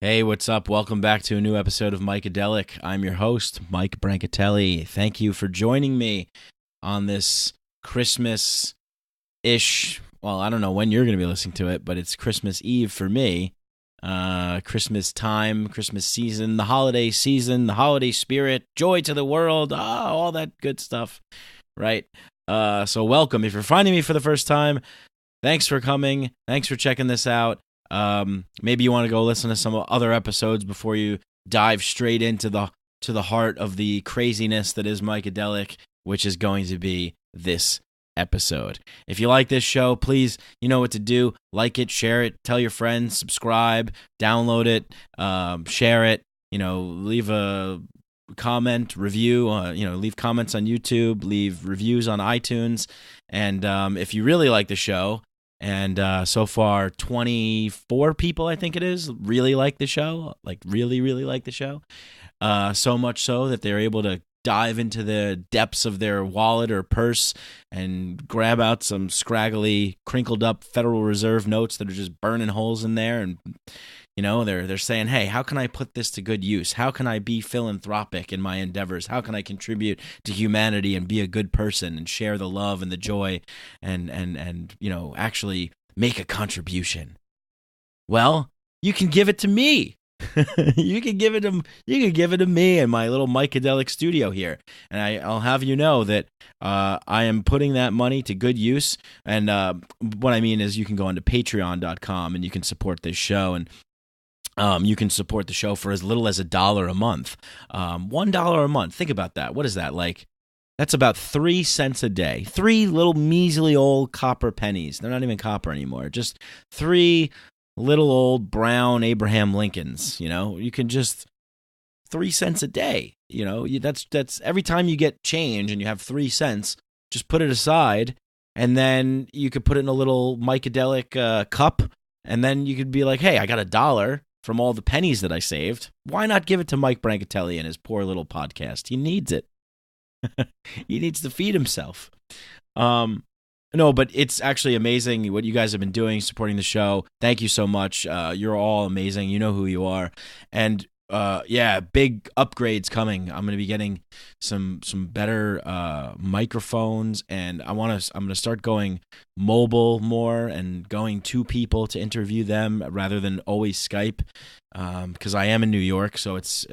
Hey, what's up? Welcome back to a new episode of Micadelic. I'm your host, Mike Brancatelli. Thank you for joining me on this Christmas-ish, well, I don't know when you're going to be listening to it, but it's Christmas Eve for me. Christmas time, Christmas season, the holiday spirit, joy to the world, all that good stuff, right? So welcome. If you're finding me for the first time, thanks for coming. Thanks for checking this out. Maybe you want to go listen to some other episodes before you dive straight into the heart of the craziness that is Micadelic, which is going to be this episode. If you like this show, please, you know what to do. Like it, share it, tell your friends, subscribe, download it, share it, leave a comment, review, leave comments on YouTube, leave reviews on iTunes. And if you really like the show, and so far 24 people, I think it is, really like the show, really like the show, so much so that they're able to dive into the depths of their wallet or purse and grab out some scraggly, crinkled up Federal Reserve notes that are just burning holes in there. And they're saying, hey, how can I put this to good use? How can I be philanthropic in my endeavors? How can I contribute to humanity and be a good person and share the love and the joy and actually make a contribution? Well, you can give it to me. You can give it to me in my little Micadelic studio here, and I'll have you know that I am putting that money to good use. And what I mean is, you can go onto Patreon.com and you can support this show, and you can support the show for as little as $1 a month. $1 a month. Think about that. What is that like? That's about 3 cents a day. 3 little measly old copper pennies. They're not even copper anymore. Just 3 little old brown Abraham Lincolns. You can just 3 cents a day. That's every time you get change and you have 3 cents, just put it aside, and then you could put it in a little Micadelic cup, and then you could be like, hey, I got $1 from all the pennies that I saved. Why not give it to Mike Brancatelli and his poor little podcast? He needs it. He needs to feed himself. No, but it's actually amazing what you guys have been doing, supporting the show. Thank you so much. You're all amazing. You know who you are. And big upgrades coming. I'm going to be getting some better microphones, and I'm going to start going mobile more and going to people to interview them rather than always Skype, because I am in New York, so it's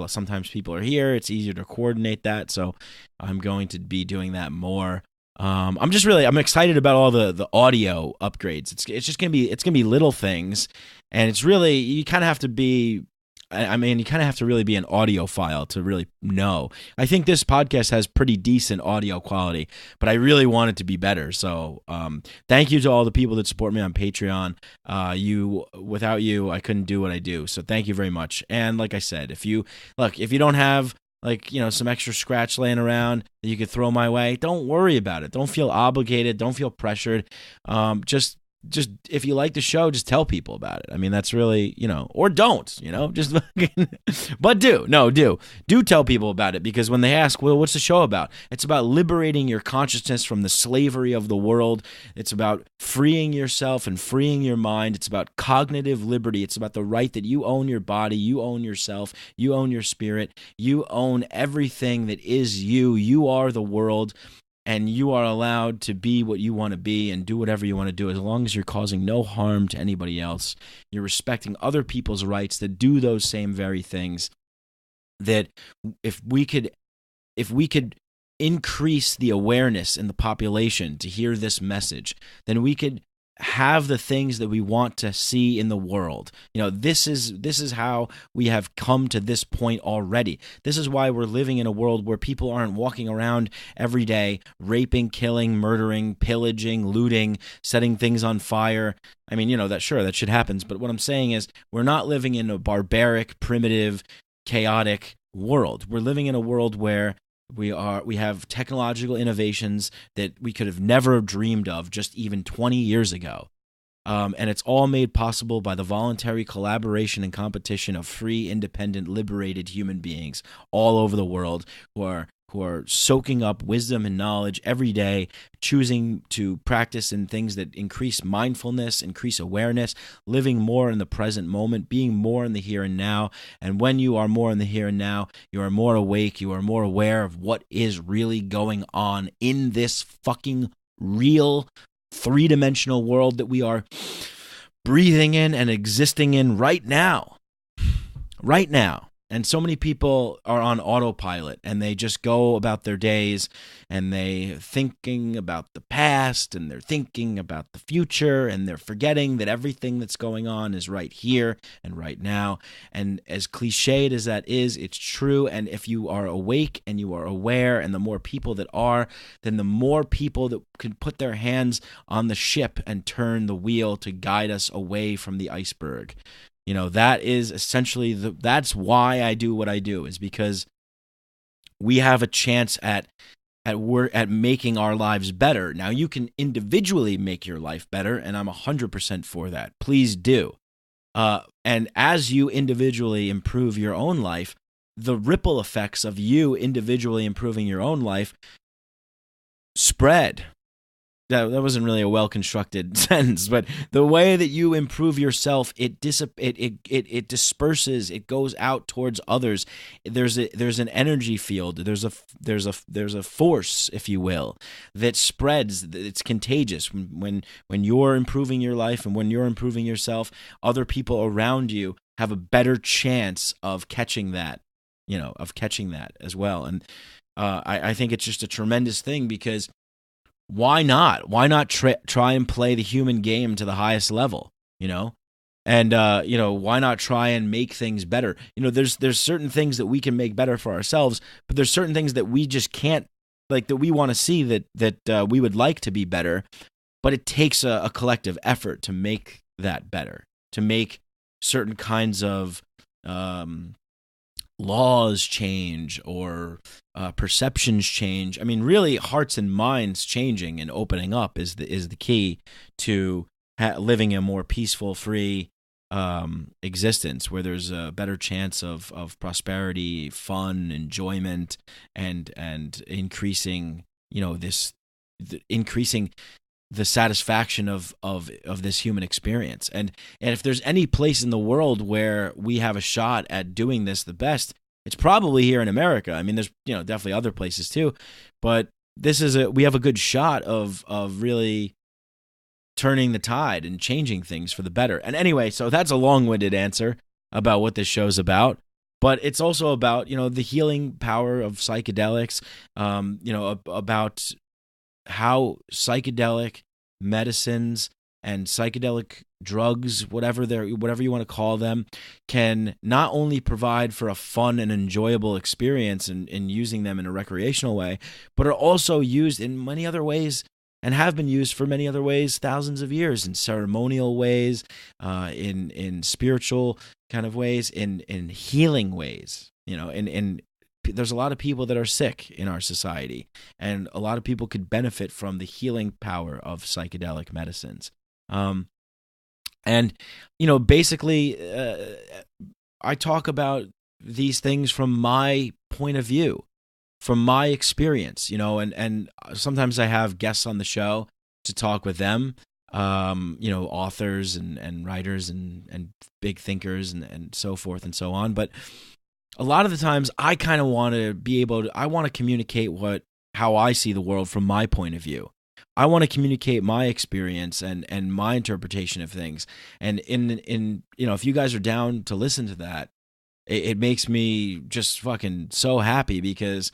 sometimes people are here. It's easier to coordinate that, so I'm going to be doing that more. I'm excited about all the audio upgrades. It's just gonna be little things, and it's really, you kind of have to be, you kind of have to really be an audiophile to really know. I think this podcast has pretty decent audio quality, but I really want it to be better. So, thank you to all the people that support me on Patreon. Without you, I couldn't do what I do. So thank you very much. And like I said, if you don't have some extra scratch laying around that you could throw my way, don't worry about it. Don't feel obligated. Don't feel pressured. Just if you like the show, just tell people about it. I mean, that's really, or don't, just, but do tell people about it, because when they ask, well, what's the show about? It's about liberating your consciousness from the slavery of the world. It's about freeing yourself and freeing your mind. It's about cognitive liberty. It's about the right that you own your body, you own yourself, you own your spirit, you own everything that is you. You are the world. And you are allowed to be what you want to be and do whatever you want to do, as long as you're causing no harm to anybody else. You're respecting other people's rights that do those same very things. That if we could increase the awareness in the population to hear this message, then we could have the things that we want to see in the world. This is how we have come to this point already. This is why we're living in a world where people aren't walking around every day raping, killing, murdering, pillaging, looting, setting things on fire. I mean, that shit happens, but what I'm saying is, we're not living in a barbaric, primitive, chaotic world. We're living in a world where we have technological innovations that we could have never dreamed of just even 20 years ago. And it's all made possible by the voluntary collaboration and competition of free, independent, liberated human beings all over the world who who are soaking up wisdom and knowledge every day, choosing to practice in things that increase mindfulness, increase awareness, living more in the present moment, being more in the here and now. And when you are more in the here and now, you are more awake, you are more aware of what is really going on in this fucking real three-dimensional world that we are breathing in and existing in right now. Right now. And so many people are on autopilot, and they just go about their days, and they're thinking about the past, and they're thinking about the future, and they're forgetting that everything that's going on is right here and right now. And as cliched as that is, it's true. And if you are awake and you are aware, and the more people that are, then the more people that can put their hands on the ship and turn the wheel to guide us away from the iceberg. You know, that is essentially that's why I do what I do, is because we have a chance at making our lives better. Now, you can individually make your life better, and I'm 100% for that. Please do. And as you individually improve your own life, the ripple effects of you individually improving your own life spread. That wasn't really a well-constructed sentence, but the way that you improve yourself, it disperses, it goes out towards others. There's an energy field, there's a force, if you will, that spreads. It's contagious. When you're improving your life and when you're improving yourself, other people around you have a better chance of catching that, as well. And I think it's just a tremendous thing, because why not? Why not try and play the human game to the highest level, And, why not try and make things better? There's certain things that we can make better for ourselves, but there's certain things that we just can't, like, that we want to see that we would like to be better, but it takes a collective effort to make that better, to make certain kinds of laws change or perceptions change. I mean, really, hearts and minds changing and opening up is the key to living a more peaceful, free existence, where there's a better chance of prosperity, fun, enjoyment, and increasing, increasing the satisfaction of this human experience. And if there's any place in the world where we have a shot at doing this the best, it's probably here in America. I mean, there's definitely other places too, but we have a good shot of really turning the tide and changing things for the better. And anyway, so that's a long-winded answer about what this show's about. But it's also about, the healing power of psychedelics, about how psychedelic medicines and psychedelic drugs, whatever you want to call them, can not only provide for a fun and enjoyable experience in using them in a recreational way, but are also used in many other ways, and have been used for many other ways thousands of years, in ceremonial ways, in spiritual kind of ways, in healing ways. There's a lot of people that are sick in our society, and a lot of people could benefit from the healing power of psychedelic medicines. Basically, I talk about these things from my point of view, from my experience, and sometimes I have guests on the show to talk with them, authors and writers and big thinkers and so forth and so on. But a lot of the times I kind of want to I want to communicate how I see the world from my point of view. I want to communicate my experience and my interpretation of things. And if you guys are down to listen to that, it makes me just fucking so happy, because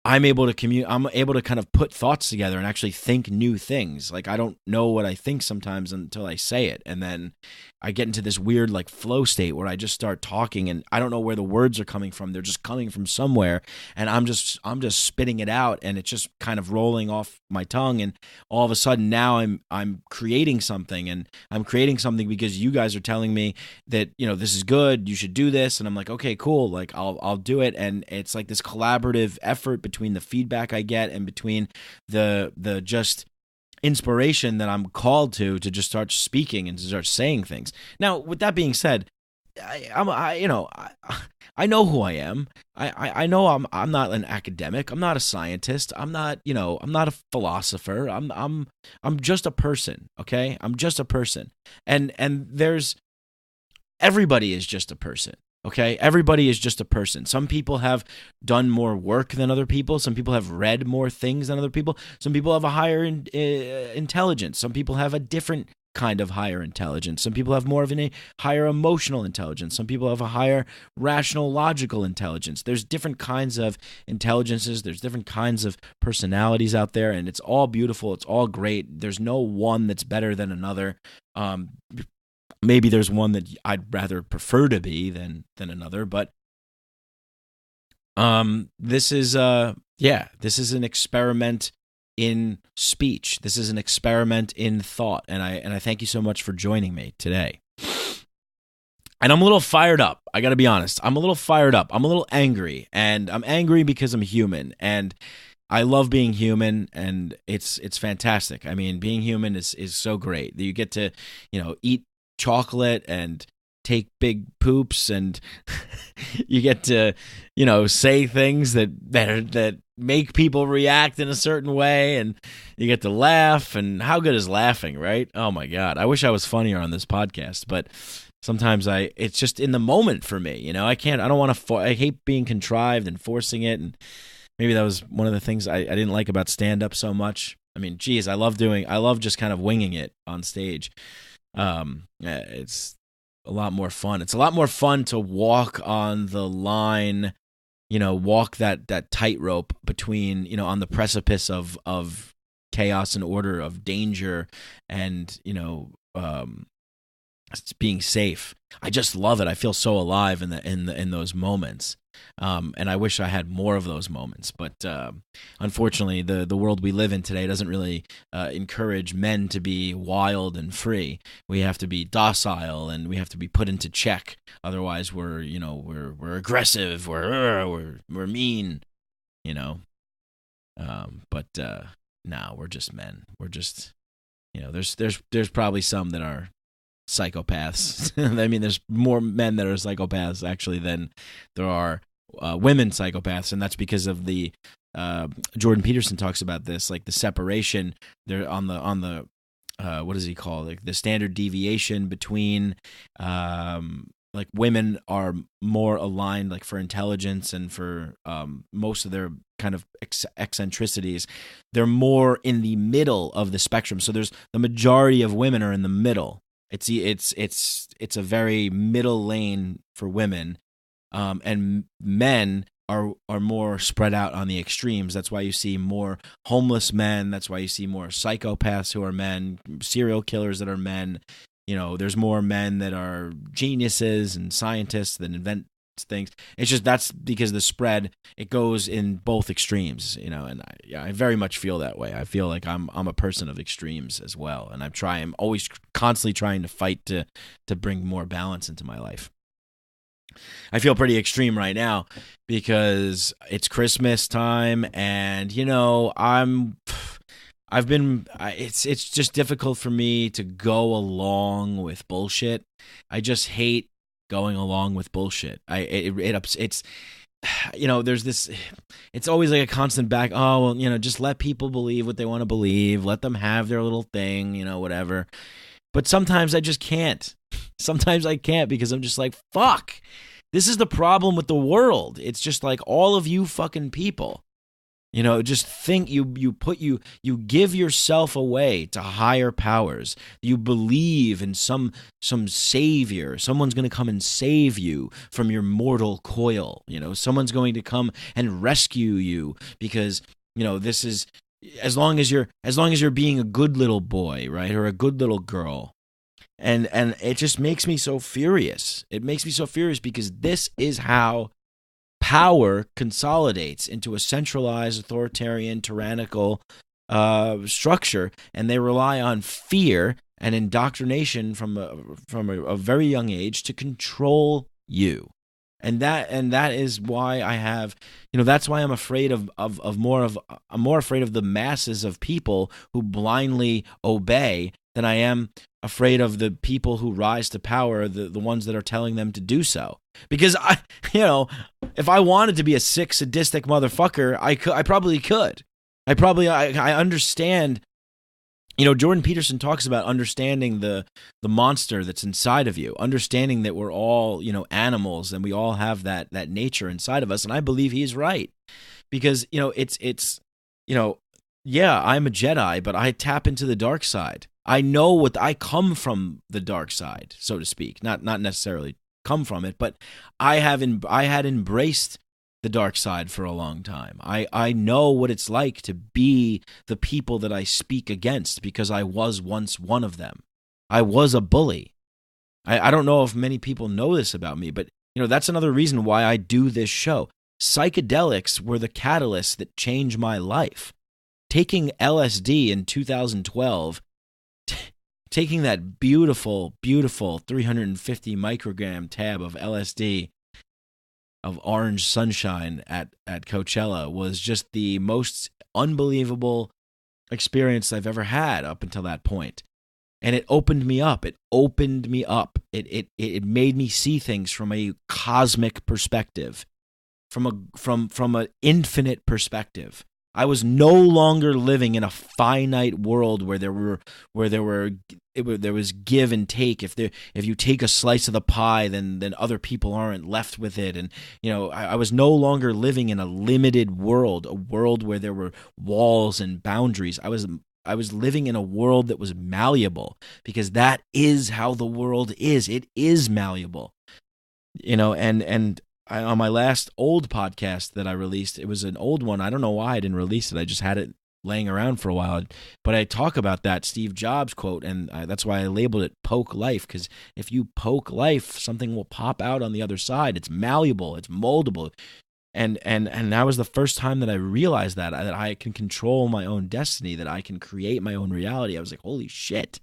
I'm able to I'm able to kind of put thoughts together and actually think new things. Like, I don't know what I think sometimes until I say it, and then I get into this weird like flow state where I just start talking, and I don't know where the words are coming from. They're just coming from somewhere, and I'm just spitting it out, and it's just kind of rolling off my tongue, and all of a sudden now I'm creating something, and I'm creating something because you guys are telling me that this is good, you should do this, and I'm like, okay, cool, like I'll do it. And it's like this collaborative effort between the feedback I get and between the just inspiration that I'm called to just start speaking and to start saying things. Now, with that being said, I know who I am. I know I'm not an academic. I'm not a scientist. I'm not, I'm not a philosopher. I'm just a person. Okay, I'm just a person, and there's everybody is just a person. Okay, everybody is just a person. Some people have done more work than other people. Some people have read more things than other people. Some people have a higher intelligence. Some people have a different kind of higher intelligence. Some people have more of a higher emotional intelligence. Some people have a higher rational, logical intelligence. There's different kinds of intelligences. There's different kinds of personalities out there, and it's all beautiful. It's all great. There's no one that's better than another. Maybe there's one that I'd rather prefer to be than another, but this is an experiment in speech. This is an experiment in thought, and I thank you so much for joining me today. And I'm a little fired up. I got to be honest. I'm a little fired up. I'm a little angry, and I'm angry because I'm human, and I love being human, and it's fantastic. I mean, being human is so great. You get to, eat chocolate and take big poops, and you get to, say things that make people react in a certain way, and you get to laugh. And how good is laughing, right? Oh my God. I wish I was funnier on this podcast, but sometimes it's just in the moment for me. I don't want to, I hate being contrived and forcing it. And maybe that was one of the things I didn't like about stand-up so much. I mean, geez, I love just kind of winging it on stage. It's a lot more fun. It's a lot more fun to walk on the line, walk that tightrope between, on the precipice of chaos and order, of danger, and, being safe. I just love it. I feel so alive in those moments. And I wish I had more of those moments, but unfortunately, the world we live in today doesn't really encourage men to be wild and free. We have to be docile, and we have to be put into check. Otherwise, we're aggressive, we're mean, But no, we're just men. We're just, there's probably some that are psychopaths. I mean, there's more men that are psychopaths actually than there are women psychopaths, and that's because of the Jordan Peterson talks about this, like the separation there on the what does he call it? Like the standard deviation between like women are more aligned, like for intelligence and for most of their kind of eccentricities, they're more in the middle of the spectrum. So there's the majority of women are in the middle. It's a very middle lane for women, and men are more spread out on the extremes. That's why you see more homeless men. That's why you see more psychopaths who are men, serial killers that are men. There's more men that are geniuses and scientists that invent things. It's just that's because the spread, it goes in both extremes, and I very much feel that way. I feel like I'm a person of extremes as well, and I'm always constantly trying to fight to bring more balance into my life. I feel pretty extreme right now because it's Christmas time, and it's just difficult for me to go along with bullshit. I just hate going along with bullshit. It's there's this, it's always like a constant back. Oh, well, just let people believe what they want to believe. Let them have their little thing, whatever. But sometimes I just can't. Sometimes I can't because I'm just like, fuck. This is the problem with the world. It's just like all of you fucking people. Just think you give yourself away to higher powers. You believe in some savior. Someone's going to come and save you from your mortal coil. Someone's going to come and rescue you because, this is as long as you're being a good little boy, right? Or a good little girl. And it just makes me so furious. It makes me so furious because this is how power consolidates into a centralized, authoritarian, tyrannical structure, and they rely on fear and indoctrination from a very young age to control you. And that is why I have, that's why I'm afraid I'm more afraid of the masses of people who blindly obey than I am afraid of the people who rise to power, the ones that are telling them to do so. Because if I wanted to be a sick, sadistic motherfucker, I probably could. I understand. Jordan Peterson talks about understanding the monster that's inside of you, understanding that we're all, animals, and we all have that nature inside of us. And I believe he's right, because, I'm a Jedi, but I tap into the dark side. I know I come from the dark side, so to speak, not necessarily come from it, but I had embraced the dark side for a long time. I know what it's like to be the people that I speak against, because I was once one of them. I was a bully. I don't know if many people know this about me, but that's another reason why I do this show. Psychedelics were the catalyst that changed my life. Taking LSD in 2012, taking that beautiful, beautiful 350 microgram tab of LSD, of orange sunshine at Coachella, was just the most unbelievable experience I've ever had up until that point. And it opened me up. It made me see things from a cosmic perspective, from an infinite perspective. I was no longer living in a finite world where there was give and take. If you take a slice of the pie, then other people aren't left with it. And I was no longer living in a limited world, a world where there were walls and boundaries. I was living in a world that was malleable, because that is how the world is. It is malleable, and on my last old podcast that I released, it was an old one. I don't know why I didn't release it. I just had it laying around for a while. But I talk about that Steve Jobs quote, and that's why I labeled it Poke Life, because if you poke life, something will pop out on the other side. It's malleable. It's moldable. And that was the first time that I realized that I can control my own destiny, that I can create my own reality. I was like, holy shit.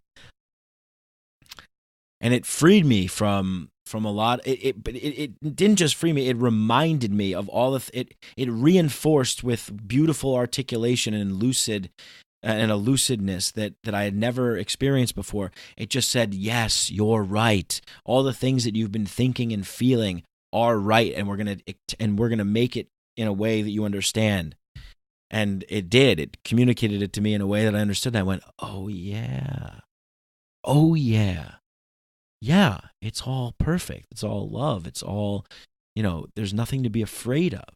And it freed me from a lot. But it didn't just free me. It reminded me of all it reinforced with beautiful articulation and a lucidness that I had never experienced before. It just said, yes, you're right. All the things that you've been thinking and feeling are right, and we're gonna make it in a way that you understand. And it did. It communicated it to me in a way that I understood. And I went, oh yeah, yeah. It's all perfect. It's all love. It's all, there's nothing to be afraid of.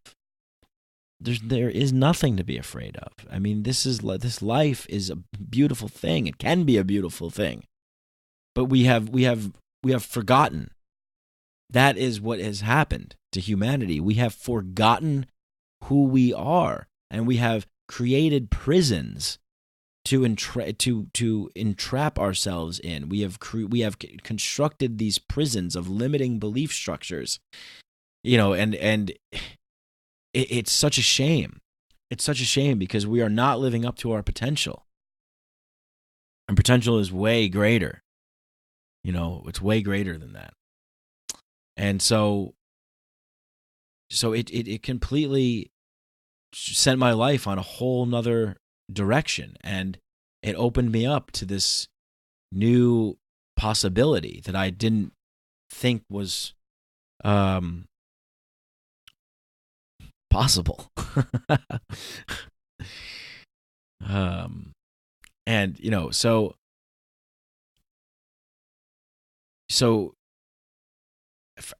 There is nothing to be afraid of. I mean, this life is a beautiful thing. It can be a beautiful thing, but we have forgotten. That is what has happened to humanity. We have forgotten who we are, and we have created prisons to entrap ourselves in. We have constructed these prisons of limiting belief structures, and it's such a shame. It's such a shame, because we are not living up to our potential. And potential is way greater. It's way greater than that. And so it completely sent my life on a whole nother direction, and it opened me up to this new possibility that I didn't think was possible. And so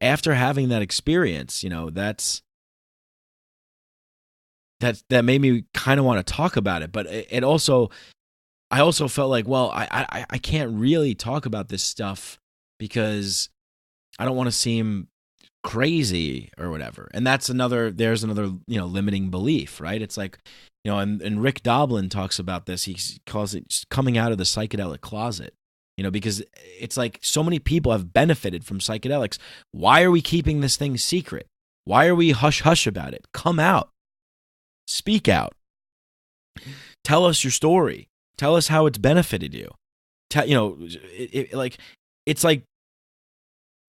after having that experience, that made me kind of want to talk about it. But I also felt like, well, I can't really talk about this stuff because I don't want to seem crazy or whatever. And there's another limiting belief, right? It's like, and Rick Doblin talks about this. He calls it coming out of the psychedelic closet. Because it's like so many people have benefited from psychedelics. Why are we keeping this thing secret? Why are we hush-hush about it? Come out. Speak out. Tell us your story. Tell us how it's benefited you. It's like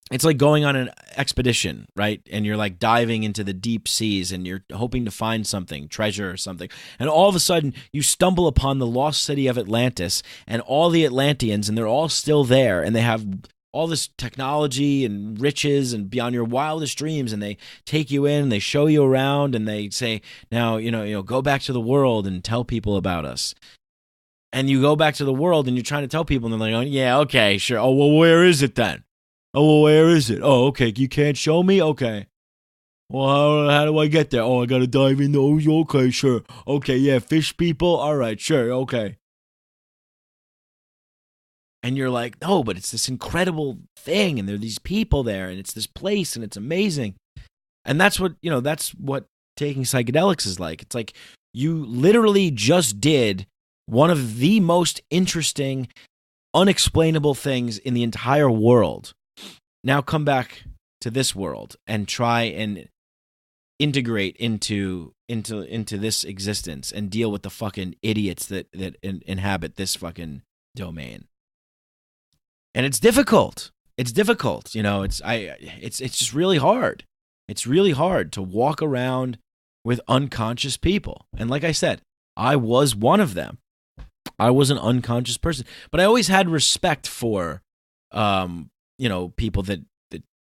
it's like going on an expedition, right? And you're like diving into the deep seas and you're hoping to find something, treasure or something. And all of a sudden you stumble upon the lost city of Atlantis and all the Atlanteans, and they're all still there, and they have all this technology and riches and beyond your wildest dreams, and they take you in and they show you around and they say, now, go back to the world and tell people about us. And you go back to the world and you're trying to tell people, and they're like, oh, yeah, okay, sure. Oh, well, where is it then? Oh, well, where is it? Oh, okay, you can't show me? Okay. Well, how do I get there? Oh, I got to dive in those? Okay, sure. Okay, yeah, fish people? All right, sure, okay. And you're like, no, but it's this incredible thing, and there are these people there, and it's this place, and it's amazing. And that's what taking psychedelics is like. It's like you literally just did one of the most interesting, unexplainable things in the entire world. Now come back to this world and try and integrate into this existence and deal with the fucking idiots that inhabit this fucking domain. And it's difficult. It's difficult. It's just really hard. It's really hard to walk around with unconscious people. And like I said, I was one of them. I was an unconscious person, but I always had respect for, people that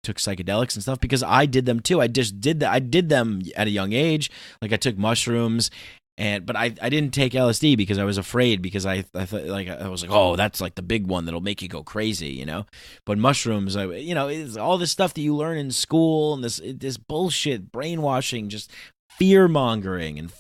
took psychedelics and stuff, because I did them too. I just did that. I did them at a young age. Like I took mushrooms, but I didn't take LSD because I was afraid, because I thought, like, I was like, oh, that's like the big one that'll make you go crazy, But mushrooms, it's all this stuff that you learn in school, and this bullshit brainwashing, just fear mongering and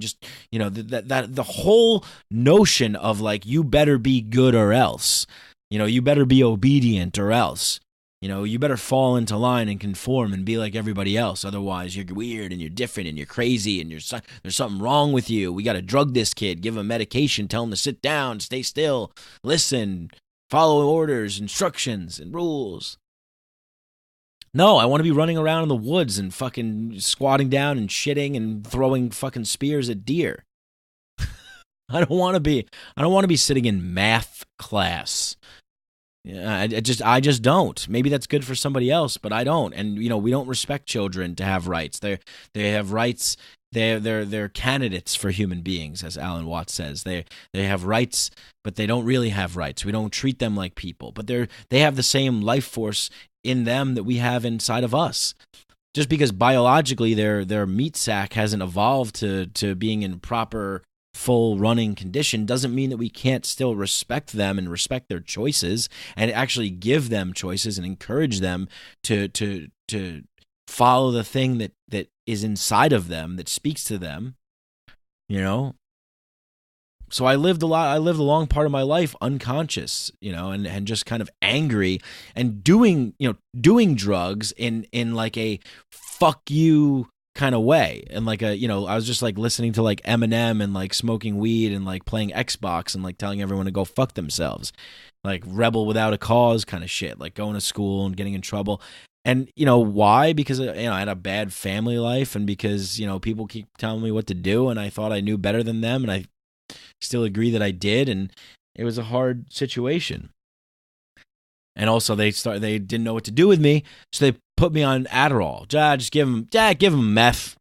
just that the whole notion of like, you better be good or else, you better be obedient or else, you better fall into line and conform and be like everybody else, otherwise you're weird and you're different and you're crazy and there's something wrong with you. We got to drug this kid, give him medication, tell him to sit down, stay still, listen, follow orders, instructions and rules. No, I want to be running around in the woods and fucking squatting down and shitting and throwing fucking spears at deer. I don't want to be sitting in math class. Yeah, I just don't. Maybe that's good for somebody else, but I don't. And we don't respect children to have rights. They have rights. They're candidates for human beings, as Alan Watts says. They have rights, but they don't really have rights. We don't treat them like people, but they have the same life force in them that we have inside of us. Just because biologically their meat sac hasn't evolved to being in proper full running condition doesn't mean that we can't still respect them and respect their choices and actually give them choices and encourage them to follow the thing that is inside of them, that speaks to them, So I lived a long part of my life unconscious, and just kind of angry and doing drugs in like a fuck you kind of way. And like I was just like listening to like Eminem and like smoking weed and like playing Xbox and like telling everyone to go fuck themselves, like rebel without a cause kind of shit, like going to school and getting in trouble. And why? Because I had a bad family life, and because people keep telling me what to do, and I thought I knew better than them, and I still agree that I did, and it was a hard situation. And also they didn't know what to do with me, so they put me on Adderall. Just give him meth.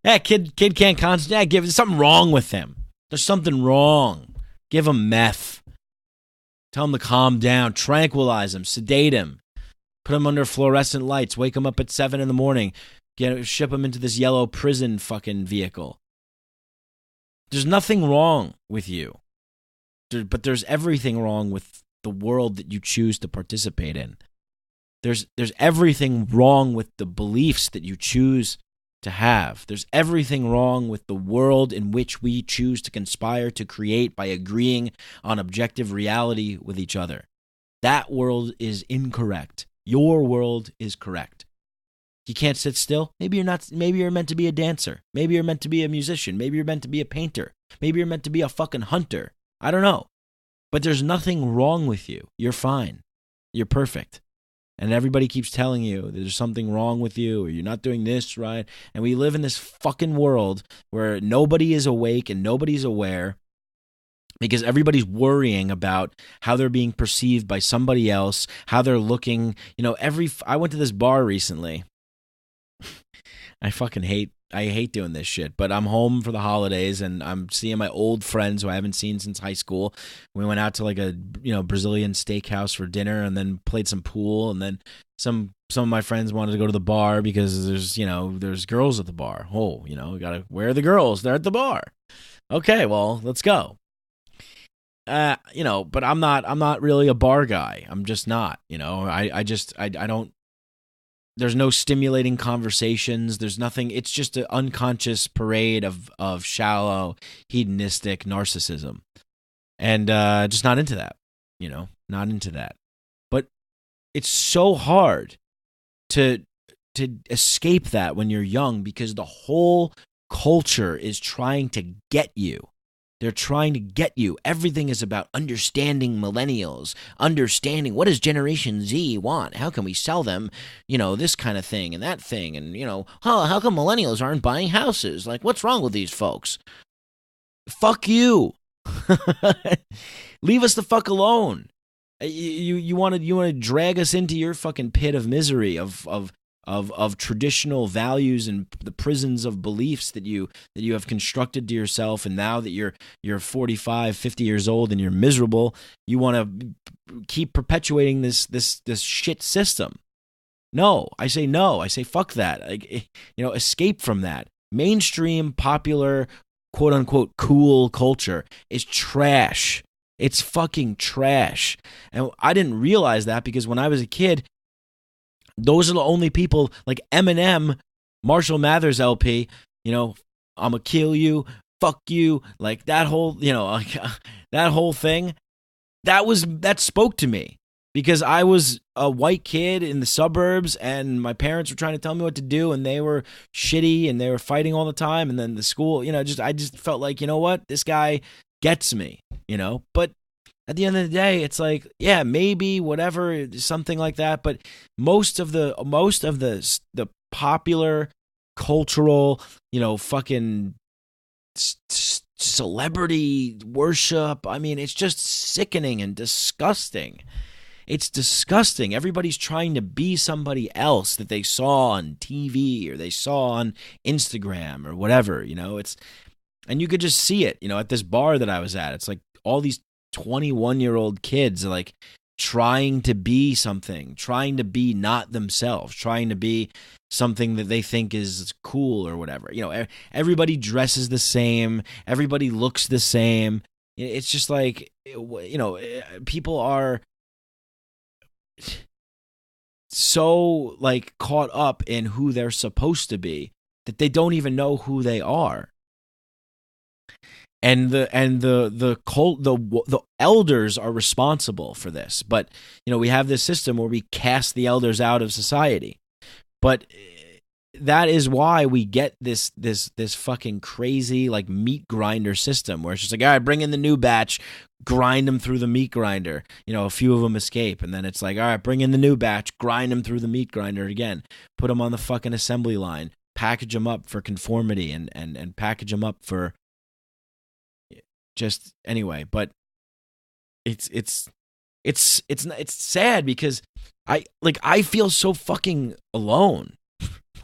Yeah, kid can't concentrate. There's something wrong with him. There's something wrong. Give him meth. Tell him to calm down. Tranquilize him. Sedate him. Put him under fluorescent lights. Wake him up at 7 a.m. Ship him into this yellow prison fucking vehicle. There's nothing wrong with you. But there's everything wrong with the world that you choose to participate in. There's everything wrong with the beliefs that you choose to have. There's everything wrong with the world in which we choose to conspire to create by agreeing on objective reality with each other. That world is incorrect. Your world is correct. You can't sit still. Maybe you're not. Maybe you're meant to be a dancer. Maybe you're meant to be a musician. Maybe you're meant to be a painter. Maybe you're meant to be a fucking hunter. I don't know. But there's nothing wrong with you. You're fine. You're perfect. And everybody keeps telling you that there's something wrong with you, or you're not doing this right. And we live in this fucking world where nobody is awake and nobody's aware. because everybody's worrying about how they're being perceived by somebody else, how they're looking. I went to this bar recently. I hate doing this shit, but I'm home for the holidays and I'm seeing my old friends who I haven't seen since high school. We went out to like a, Brazilian steakhouse for dinner and then played some pool, and then some of my friends wanted to go to the bar because there's girls at the bar. Oh, we got to, where are the girls? They're at the bar. Okay, well, let's go. But I'm not really a bar guy. I'm just not, I don't, there's no stimulating conversations. There's nothing. It's just an unconscious parade of shallow, hedonistic narcissism. And just not into that, not into that. But it's so hard to escape that when you're young, because the whole culture is trying to get you. They're trying to get you. Everything is about understanding millennials, understanding what does Generation Z want? How can we sell them, this kind of thing and that thing? And, how come millennials aren't buying houses? Like, what's wrong with these folks? Fuck you. Leave us the fuck alone. You want to drag us into your fucking pit of misery of traditional values and the prisons of beliefs that you have constructed to yourself. And now that you're 45, 50 years old and you're miserable, you want to keep perpetuating this shit system. No, I say fuck that. Escape from that. Mainstream, popular, quote unquote cool culture is trash. It's fucking trash. And I didn't realize that because when I was a kid, those are the only people, like Eminem, Marshall Mathers LP, I'ma kill you, fuck you, like that whole, that whole thing, that spoke to me because I was a white kid in the suburbs and my parents were trying to tell me what to do and they were shitty and they were fighting all the time. And then the school, I just felt like, what, this guy gets me, but at the end of the day, it's like, yeah, maybe whatever, something like that. But most of the popular cultural, fucking celebrity worship. I mean, it's just sickening and disgusting. It's disgusting. Everybody's trying to be somebody else that they saw on TV or they saw on Instagram or whatever. And you could just see it. At this bar that I was at, it's like all these 21-year-old kids like trying to be something, trying to be not themselves, trying to be something that they think is cool or whatever. Everybody dresses the same, everybody looks the same. It's just like, people are so like caught up in who they're supposed to be that they don't even know who they are. And the elders are responsible for this. But, we have this system where we cast the elders out of society. But that is why we get this fucking crazy like meat grinder system where it's just like, all right, bring in the new batch, grind them through the meat grinder. A few of them escape. And then it's like, all right, bring in the new batch, grind them through the meat grinder again. Put them on the fucking assembly line, package them up for conformity and package them up for just anyway. But it's sad because I feel so fucking alone.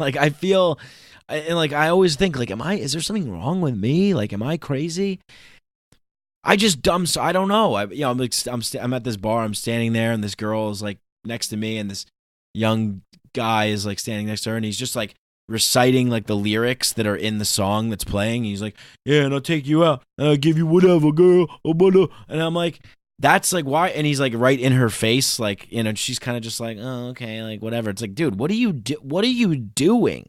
Like I feel, and like I always think like, is there something wrong with me? Like, am I crazy? I just so I don't know. I'm at this bar. I'm standing there, and this girl is like next to me, and this young guy is like standing next to her, and he's just like reciting like the lyrics that are in the song that's playing. He's like, yeah, and I'll take you out, and I'll give you whatever, girl. And I'm like, that's like why. And he's like right in her face, like, she's kind of just like, oh, okay, like whatever. It's like, dude, what are you doing?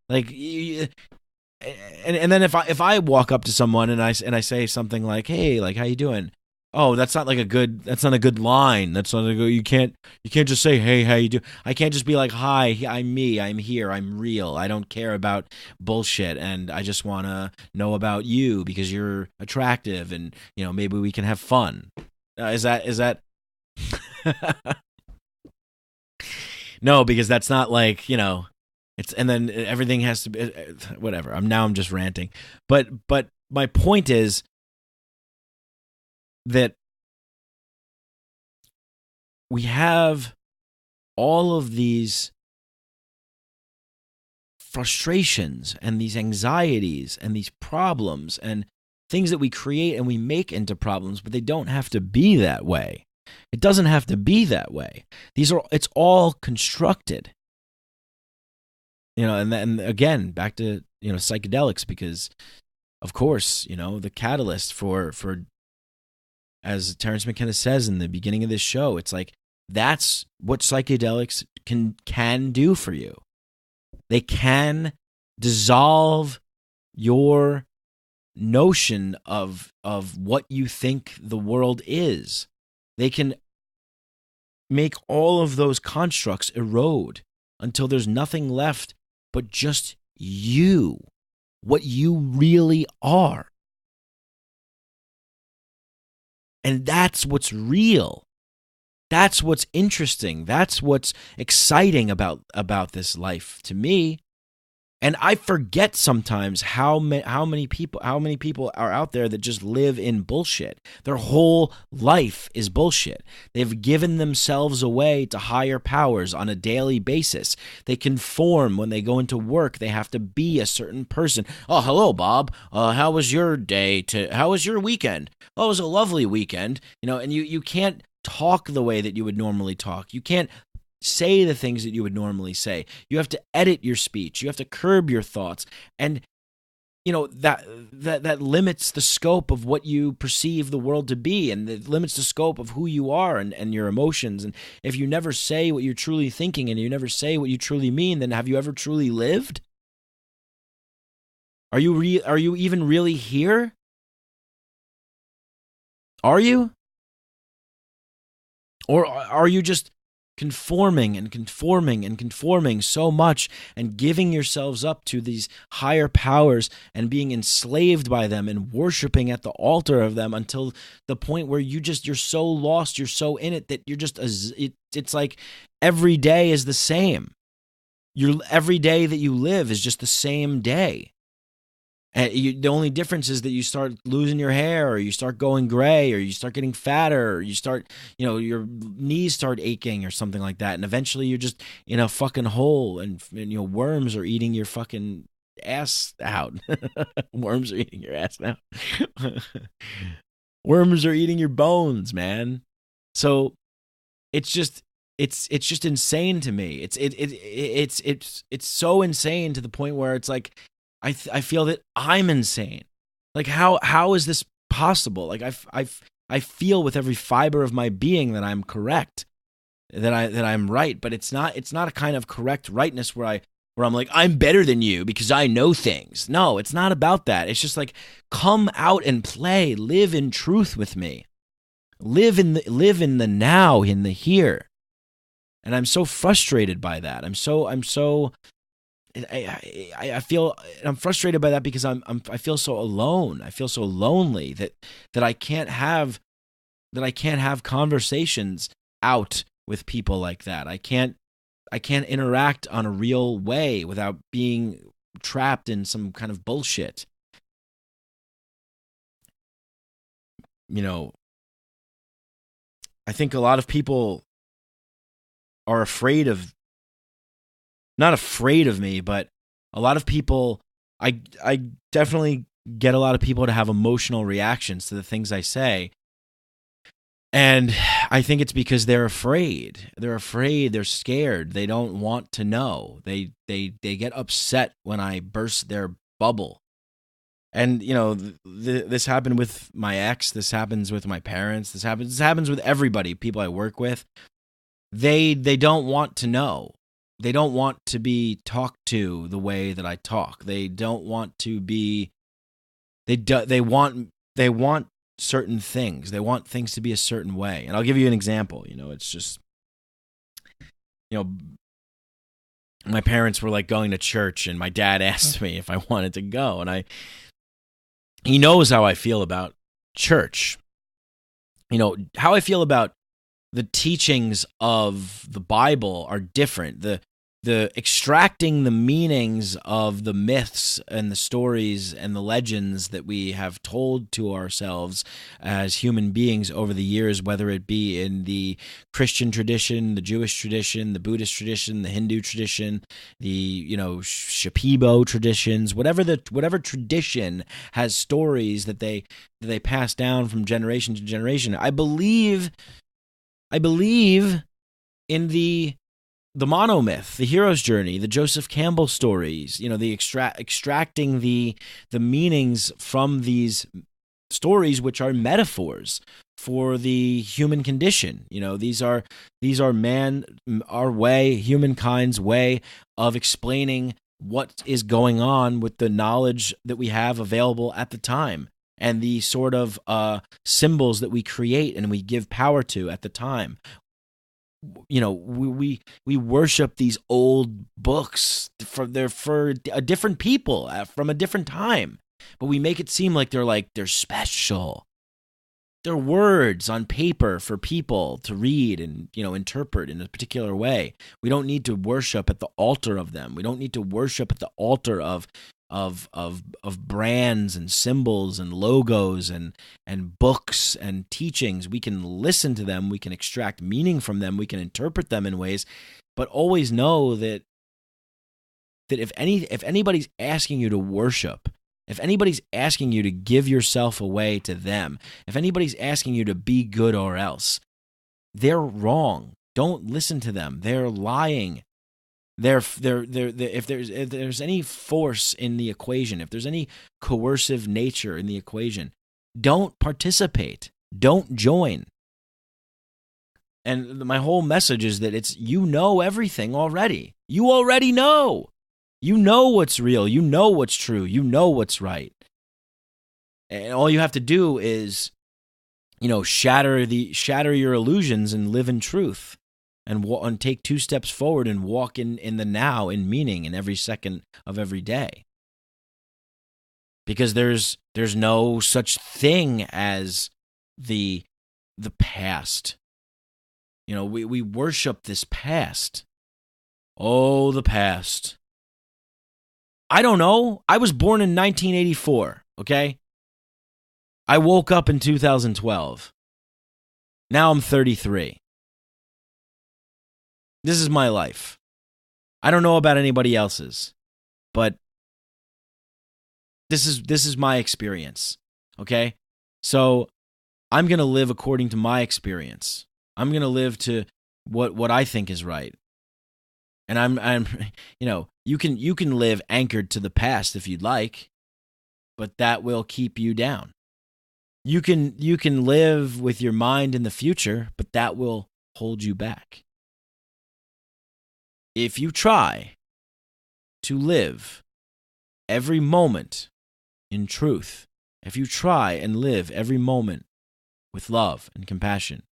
Like, and then if I walk up to someone and I say something like, hey, like, how you doing? Oh, that's not a good line. That's not a good, you can't just say, hey, how you do? I can't just be like, hi, I'm me, I'm here, I'm real. I don't care about bullshit, and I just want to know about you because you're attractive, and maybe we can have fun. Is that? No, because that's not like, it's, and then everything has to be whatever. I'm just ranting, but my point is, that we have all of these frustrations and these anxieties and these problems and things that we create and we make into problems, but they don't have to be that way. It doesn't have to be that way. It's all constructed. And again, back to, psychedelics, because of course, the catalyst for as Terence McKenna says in the beginning of this show, it's like that's what psychedelics can do for you. They can dissolve your notion of what you think the world is. They can make all of those constructs erode until there's nothing left but just you, what you really are. And that's what's real. That's what's interesting. That's what's exciting about this life to me. And I forget sometimes how many people are out there that just live in bullshit. Their whole life is bullshit. They've given themselves away to higher powers on a daily basis. They conform when they go into work. They have to be a certain person. Oh, hello, Bob. How was your day? How was your weekend? Oh, it was a lovely weekend. And you can't talk the way that you would normally talk. You can't say the things that you would normally say. You have to edit your speech. You have to curb your thoughts. And that limits the scope of what you perceive the world to be, and it limits the scope of who you are and your emotions. And if you never say what you're truly thinking and you never say what you truly mean, then have you ever truly lived? Are you even really here? Are you? Or are you just conforming and conforming and conforming so much and giving yourselves up to these higher powers and being enslaved by them and worshiping at the altar of them until the point where you're so lost, you're so in it that you're just it's like every day is the same. Every day that you live is just the same day. And the only difference is that you start losing your hair, or you start going gray, or you start getting fatter, or you start, your knees start aching or something like that. And eventually you're just in a fucking hole, and worms are eating your fucking ass out. Worms are eating your ass out. Worms are eating your bones, man. So it's just insane to me. It's so insane to the point where it's like, I feel that I'm insane. Like how is this possible? Like I feel with every fiber of my being that I'm correct, that I'm right, but it's not a kind of correct rightness where I'm like, I'm better than you because I know things. No, it's not about that. It's just like, come out and play, live in truth with me. Live in the now, in the here. And I'm so frustrated by that. I feel I'm frustrated by that because I feel so alone. I feel so lonely that I can't have conversations out with people like that. I can't interact on a real way without being trapped in some kind of bullshit. I think a lot of people are not afraid of me, but a lot of people, I definitely get a lot of people to have emotional reactions to the things I say. And I think it's because they're afraid. They're scared. They don't want to know. They get upset when I burst their bubble. And, this happened with my ex. This happens with my parents. This happens with everybody, people I work with. They don't want to know. They don't want to be talked to the way that I talk. They don't want to be. They want certain things. They want things to be a certain way. And I'll give you an example. It's just, my parents were like going to church, and my dad asked me if I wanted to go, and he knows how I feel about church. How I feel about the teachings of the Bible are different. the extracting the meanings of the myths and the stories and the legends that we have told to ourselves as human beings over the years, whether it be in the Christian tradition, the Jewish tradition, the Buddhist tradition, the Hindu tradition, the Shipibo traditions, whatever tradition has stories that they pass down from generation to generation. I believe in the monomyth, the hero's journey, the Joseph Campbell stories, the extracting the meanings from these stories, which are metaphors for the human condition. These are humankind's way of explaining what is going on with the knowledge that we have available at the time, and the sort of symbols that we create and we give power to at the time. We worship these old books for a different people from a different time, but we make it seem like they're special. They're words on paper for people to read and interpret in a particular way. We don't need to worship at the altar of them. We don't need to worship at the altar of brands and symbols and logos and books and teachings. We can listen to them, we can extract meaning from them, we can interpret them in ways, but always know that if anybody's asking you to worship, if anybody's asking you to give yourself away to them, if anybody's asking you to be good or else, they're wrong. Don't listen to them. They're lying. If there's any force in the equation, if there's any coercive nature in the equation, don't participate. Don't join. And my whole message is that it's everything already. You already know. You know what's real. You know what's true. You know what's right. And all you have to do is, shatter your illusions and live in truth. And take 2 steps forward and walk in the now, in meaning, in every second of every day. Because there's no such thing as the past. We worship this past. Oh, the past. I don't know. I was born in 1984, okay? I woke up in 2012. Now I'm 33. This is my life. I don't know about anybody else's, but this is my experience, okay? So I'm going to live according to my experience. I'm going to live to what I think is right. And I'm you can live anchored to the past if you'd like, but that will keep you down. You can live with your mind in the future, but that will hold you back. If you try to live every moment in truth, if you try and live every moment with love and compassion,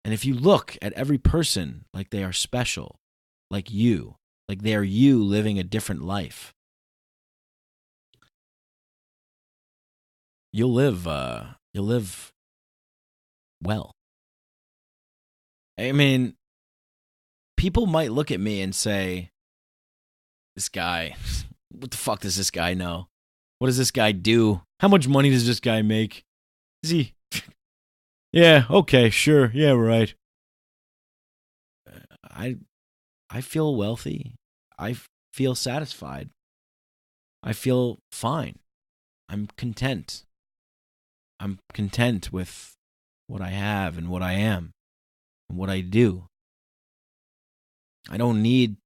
and if you look at every person like they are special, like they are you living a different life, you'll live well. I mean, people might look at me and say, this guy, what the fuck does this guy know? What does this guy do? How much money does this guy make? Is he? Yeah, okay, sure. Yeah, right. I feel wealthy. I feel satisfied. I feel fine. I'm content. I'm content with what I have and what I am and what I do. I don't need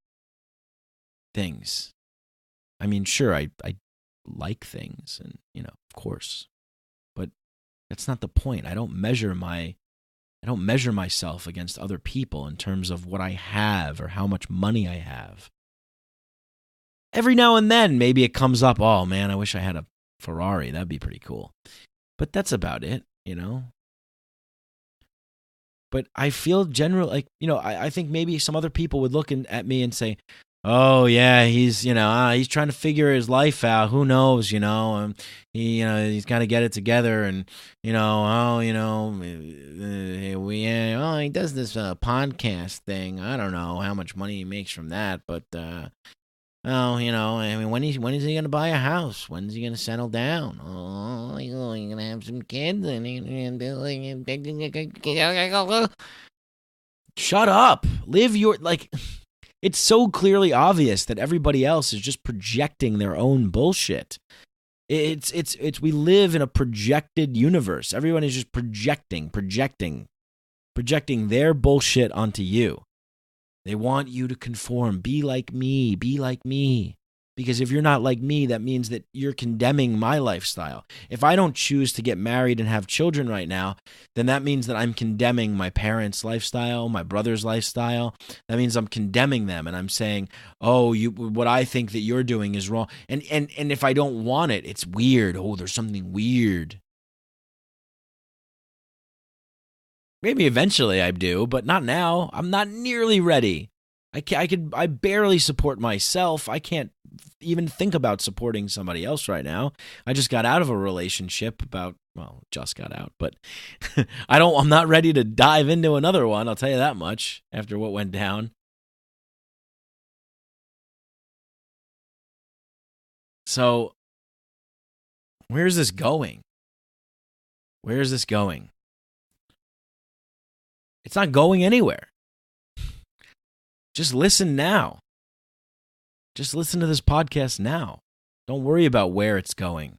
things. I mean, sure, I like things, and of course, but that's not the point. I don't measure myself against other people in terms of what I have or how much money I have. Every now and then, maybe it comes up, oh man, I wish I had a Ferrari. That'd be pretty cool. But that's about it, But I feel I think maybe some other people would look at me and say, oh yeah, he's trying to figure his life out. Who knows, he's got to get it together, and he does this podcast thing. I don't know how much money he makes from that, but I mean, when is he gonna buy a house? When's he gonna settle down? Oh, he's gonna have some kids, shut up. Live your It's so clearly obvious that everybody else is just projecting their own bullshit. It's we live in a projected universe. Everyone is just projecting their bullshit onto you. They want you to conform. Be like me. Be like me. Because if you're not like me, that means that you're condemning my lifestyle. If I don't choose to get married and have children right now, then that means that I'm condemning my parents' lifestyle, my brother's lifestyle. That means I'm condemning them, and I'm saying, oh, what I think that you're doing is wrong. And if I don't want it, it's weird. Oh, there's something weird. Maybe eventually I do, but not now. I'm not nearly ready. I barely support myself. I can't even think about supporting somebody else right now. I just got out of a relationship just got out, but I'm not ready to dive into another one. I'll tell you that much after what went down. So, where's this going? Where is this going? It's not going anywhere. Just listen now. Just listen to this podcast now. Don't worry about where it's going.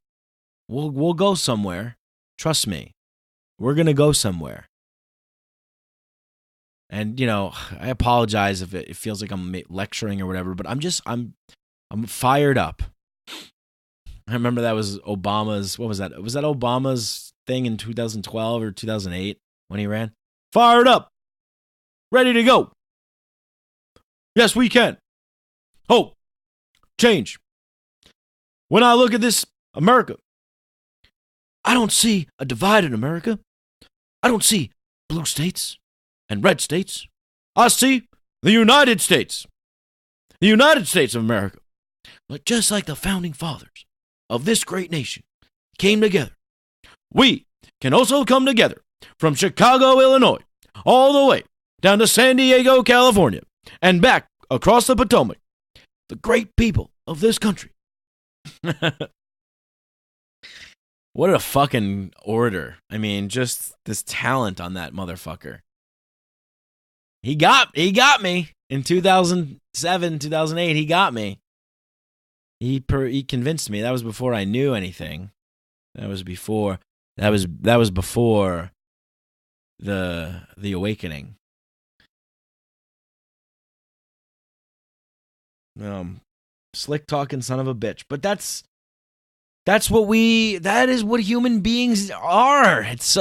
We'll go somewhere. Trust me. We're going to go somewhere. And, I apologize if it feels like I'm lecturing or whatever, but I'm fired up. I remember that was Obama's, what was that? Was that Obama's thing in 2012 or 2008 when he ran? Fired up. Ready to go. Yes, we can. Hope. Change. When I look at this America, I don't see a divided America. I don't see blue states and red states. I see the United States. The United States of America. But just like the founding fathers of this great nation came together, we can also come together from Chicago, Illinois, all the way down to San Diego, California, and back across the Potomac. The great people of this country. What a fucking order. I mean, just this talent on that motherfucker. He got me in 2007, 2008. He got me. He convinced me. That was before I knew anything. That was before the awakening. Slick talking son of a bitch. But that is what human beings are. It's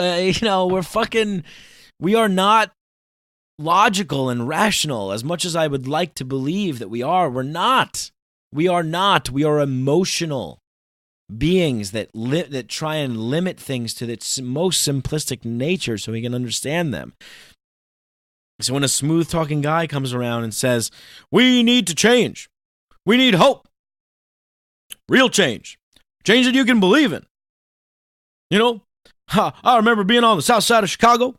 we are not logical and rational as much as I would like to believe that we are. We're not. We are not. We are emotional beings that try and limit things to its most simplistic nature so we can understand them. So when a smooth-talking guy comes around and says, we need to change. We need hope. Real change. Change that you can believe in. I remember being on the south side of Chicago,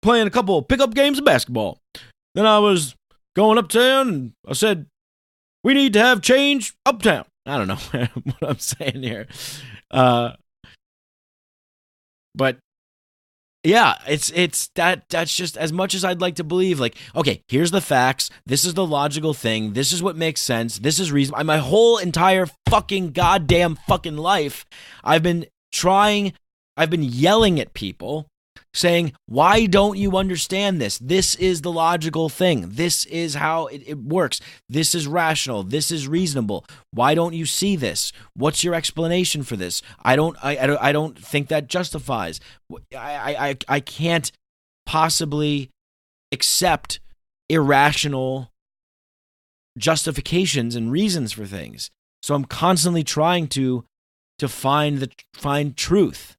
playing a couple of pickup games of basketball. Then I was going uptown, and I said, we need to have change uptown. I don't know what I'm saying here. But yeah, that's just as much as I'd like to believe. Like, okay, here's the facts. This is the logical thing. This is what makes sense. This is reason. My whole entire fucking goddamn fucking life, I've been yelling at people, saying, why don't you understand this? This is the logical thing. This is how it works. This is rational. This is reasonable. Why don't you see this? What's your explanation for this? I don't think that justifies. I can't possibly accept irrational justifications and reasons for things. So I'm constantly trying to find truth.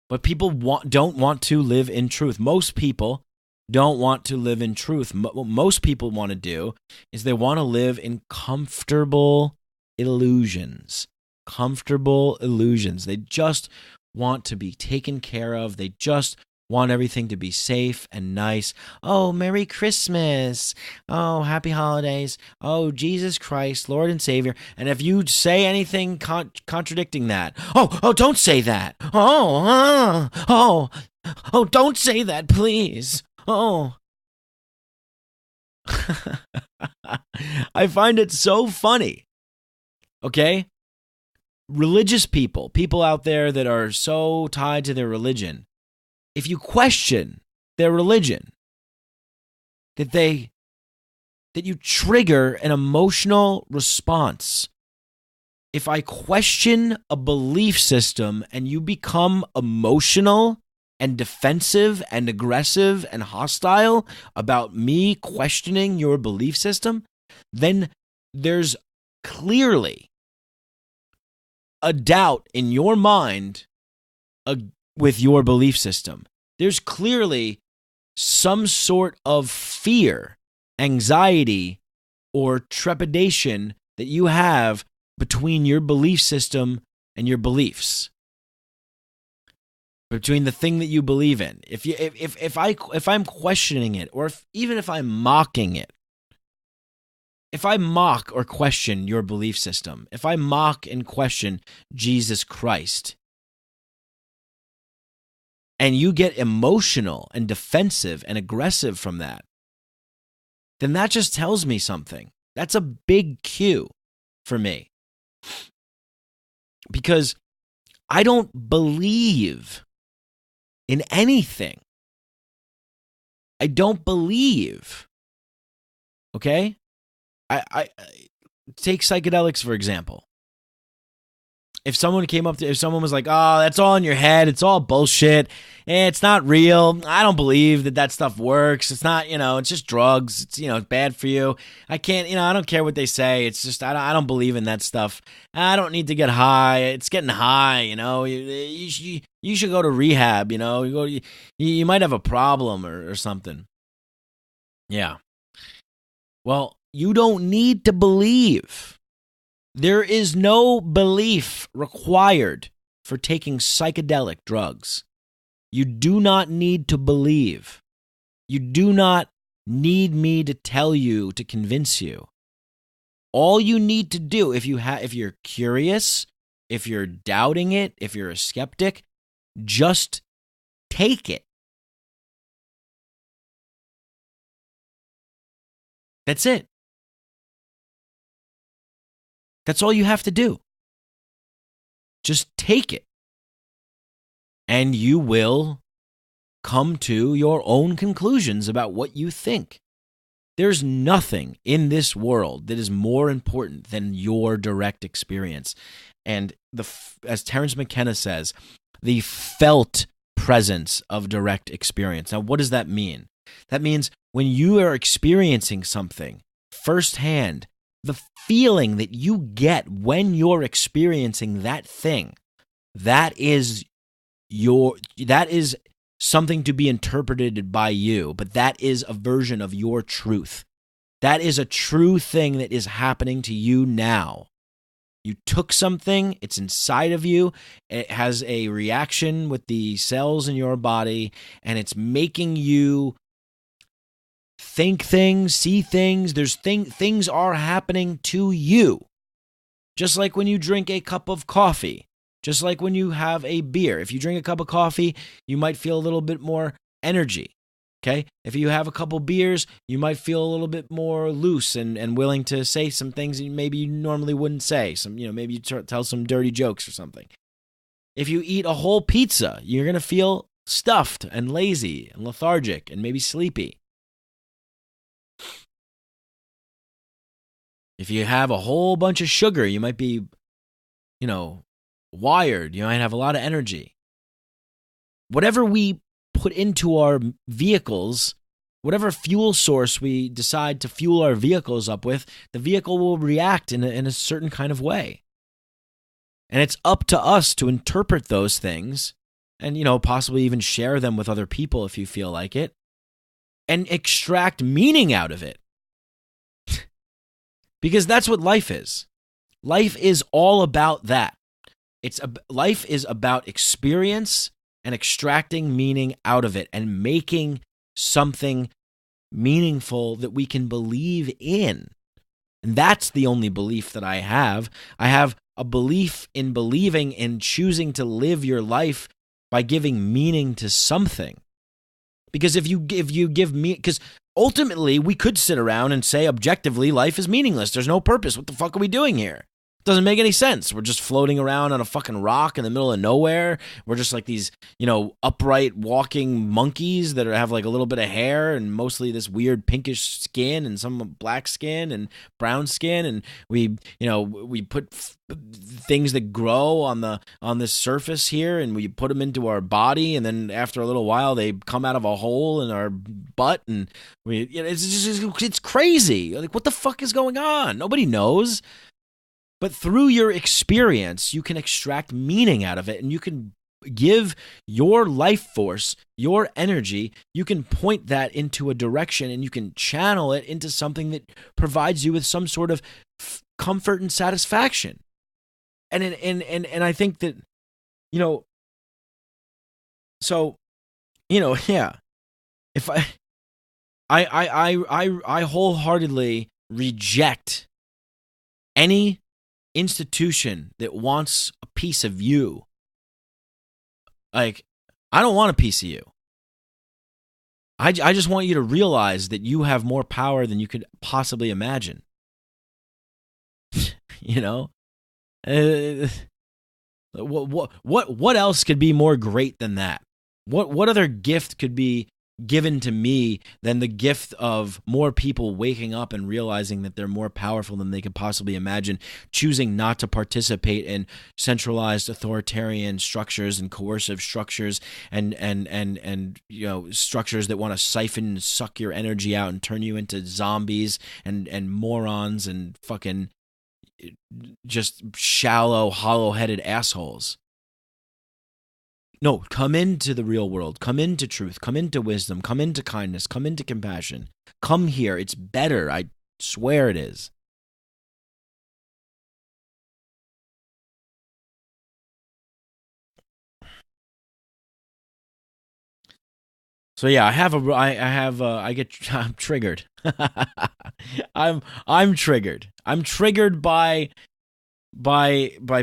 But people don't want to live in truth. Most people don't want to live in truth. What most people want to do is they want to live in comfortable illusions. Comfortable illusions. They just want to be taken care of. They just want everything to be safe and nice. Oh, Merry Christmas. Oh, Happy Holidays. Oh, Jesus Christ, Lord and Savior. And if you say anything contradicting that, oh, don't say that. Oh, don't say that, please. Oh. I find it so funny. Okay? Religious people out there that are so tied to their religion, if you question their religion, that you trigger an emotional response. If I question a belief system and you become emotional and defensive and aggressive and hostile about me questioning your belief system, then there's clearly a doubt in your mind with your belief system. There's clearly some sort of fear, anxiety, or trepidation that you have between your belief system and your beliefs. Between the thing that you believe in. If I'm questioning it, or even if I'm mocking it, if I mock or question your belief system, if I mock and question Jesus Christ, and you get emotional and defensive and aggressive from that, then that just tells me something. That's a big cue for me. Because I don't believe in anything. I don't believe. Okay? I take psychedelics, for example. If someone was like, oh, that's all in your head, it's all bullshit, it's not real, I don't believe that stuff works, it's not, it's just drugs, it's, it's bad for you, I can't, I don't care what they say, it's just, I don't believe in that stuff, I don't need to get high, it's getting high, you should go to rehab, you might have a problem or something. Yeah. Well, you don't need to believe. There is no belief required for taking psychedelic drugs. You do not need to believe. You do not need me to tell you, to convince you. All you need to do, if you're curious, if you're doubting it, if you're a skeptic, just take it. That's it. That's all you have to do. Just take it. And you will come to your own conclusions about what you think. There's nothing in this world that is more important than your direct experience. And as Terence McKenna says, the felt presence of direct experience. Now, what does that mean? That means when you are experiencing something firsthand, the feeling that you get when you're experiencing that thing, that is something to be interpreted by you, but that is a version of your truth. That is a true thing that is happening to you now. You took something, it's inside of you, it has a reaction with the cells in your body, and it's making you think things, see things. Things are happening to you. Just like when you drink a cup of coffee, just like when you have a beer. If you drink a cup of coffee, you might feel a little bit more energy. Okay? If you have a couple beers, you might feel a little bit more loose and willing to say some things that maybe you normally wouldn't say. Maybe you tell some dirty jokes or something. If you eat a whole pizza, you're going to feel stuffed and lazy and lethargic and maybe sleepy. If you have a whole bunch of sugar, you might be, wired. You might have a lot of energy. Whatever we put into our vehicles, whatever fuel source we decide to fuel our vehicles up with, the vehicle will react in a certain kind of way. And it's up to us to interpret those things and, possibly even share them with other people if you feel like it. and extract meaning out of it. Because that's what life is. Life is all about that. Life is about experience and extracting meaning out of it and making something meaningful that we can believe in. And that's the only belief that I have. I have a belief in believing in choosing to live your life by giving meaning to something. Because if you give me, because ultimately we could sit around and say objectively life is meaningless. There's no purpose. What the fuck are we doing here? Doesn't make any sense. We're just floating around on a fucking rock in the middle of nowhere. We're just like these, upright walking monkeys that have like a little bit of hair and mostly this weird pinkish skin and some black skin and brown skin. And we put things that grow on this surface here, and we put them into our body, and then after a little while they come out of a hole in our butt, and it's crazy. Like, what the fuck is going on? Nobody knows. But through your experience, you can extract meaning out of it, and you can give your life force, your energy, you can point that into a direction, and you can channel it into something that provides you with some sort of comfort and satisfaction. And I think that, if I wholeheartedly reject any institution that wants a piece of you. Like, I don't want a piece of you. I just want you to realize that you have more power than you could possibly imagine. What else could be more great than that? What other gift could be given to me than the gift of more people waking up and realizing that they're more powerful than they could possibly imagine, choosing not to participate in centralized authoritarian structures and coercive structures and structures that want to siphon and suck your energy out and turn you into zombies and morons and fucking just shallow, hollow-headed assholes. No, come into the real world. Come into truth. Come into wisdom. Come into kindness. Come into compassion. Come here. It's better. I swear it is. So yeah, I'm triggered. I'm triggered. I'm triggered by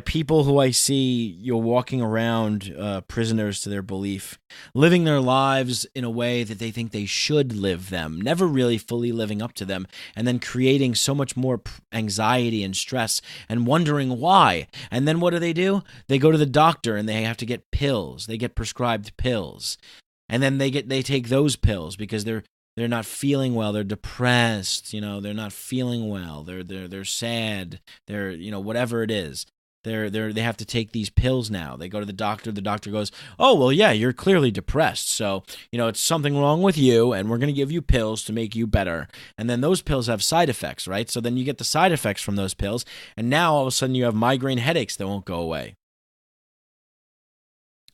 people who I see walking around prisoners to their belief, living their lives in a way that they think they should live them, never really fully living up to them, and then creating so much more anxiety and stress and wondering why. And then what do? They go to the doctor and they have to get pills. They get prescribed pills. And then they take those pills because they're not feeling well. They're depressed. They're not feeling well. They're sad. They're whatever it is. They have to take these pills now. They go to the doctor. The doctor goes, "Oh, well, yeah, you're clearly depressed. So it's something wrong with you, and we're going to give you pills to make you better." And then those pills have side effects, right? So then you get the side effects from those pills, and now all of a sudden you have migraine headaches that won't go away.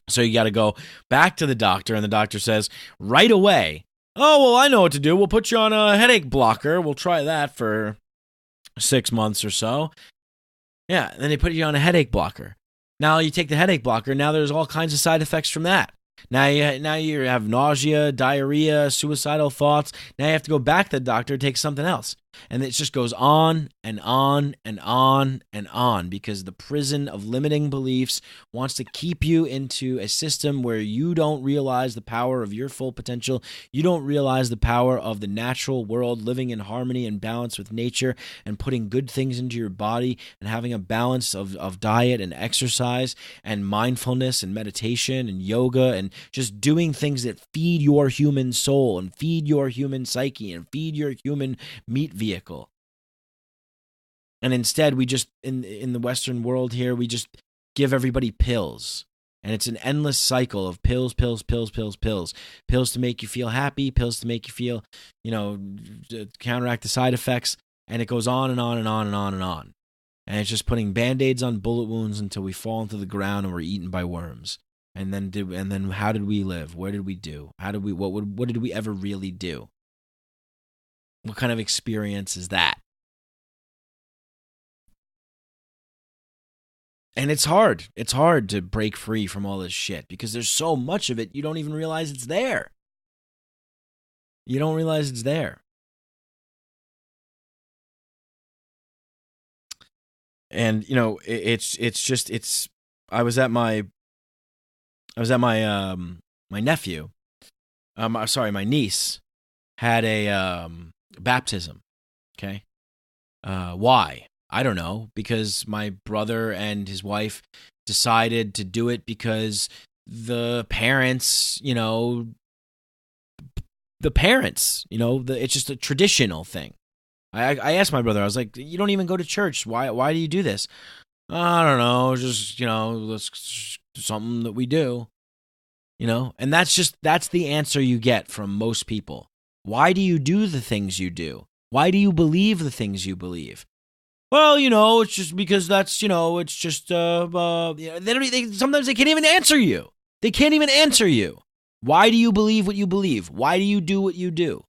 So you got to go back to the doctor, and the doctor says right away, "Oh, well, I know what to do. We'll put you on a headache blocker. We'll try that for 6 months or so." Yeah, and then they put you on a headache blocker. Now you take the headache blocker. Now there's all kinds of side effects from that. Now you have nausea, diarrhea, suicidal thoughts. Now you have to go back to the doctor and take something else. And it just goes on and on and on and on because the prison of limiting beliefs wants to keep you into a system where you don't realize the power of your full potential. You don't realize the power of the natural world, living in harmony and balance with nature and putting good things into your body and having a balance of diet and exercise and mindfulness and meditation and yoga and just doing things that feed your human soul and feed your human psyche and feed your human meat vehicle. And instead, we just, in the Western world here, we just give everybody pills. And it's an endless cycle of pills, pills, pills, pills, pills. Pills to make you feel happy, pills to make you feel, to counteract the side effects. And it goes on and on and on and on and on. And it's just putting Band-Aids on bullet wounds until we fall into the ground and we're eaten by worms. And then how did we live? Where did we do? What did we ever really do? What kind of experience is that? And it's hard. It's hard to break free from all this shit because there's so much of it you don't even realize it's there. You don't realize it's there. And I was at my my nephew. Sorry, my niece had a baptism. Okay. Why? I don't know, because my brother and his wife decided to do it because the parents, it's just a traditional thing. I asked my brother, I was like, you don't even go to church. Why do you do this? I don't know, just, that's something that we do, and that's the answer you get from most people. Why do you do the things you do? Why do you believe the things you believe? Well, it's just because that's, it's just, sometimes they can't even answer you. They can't even answer you. Why do you believe what you believe? Why do you do what you do?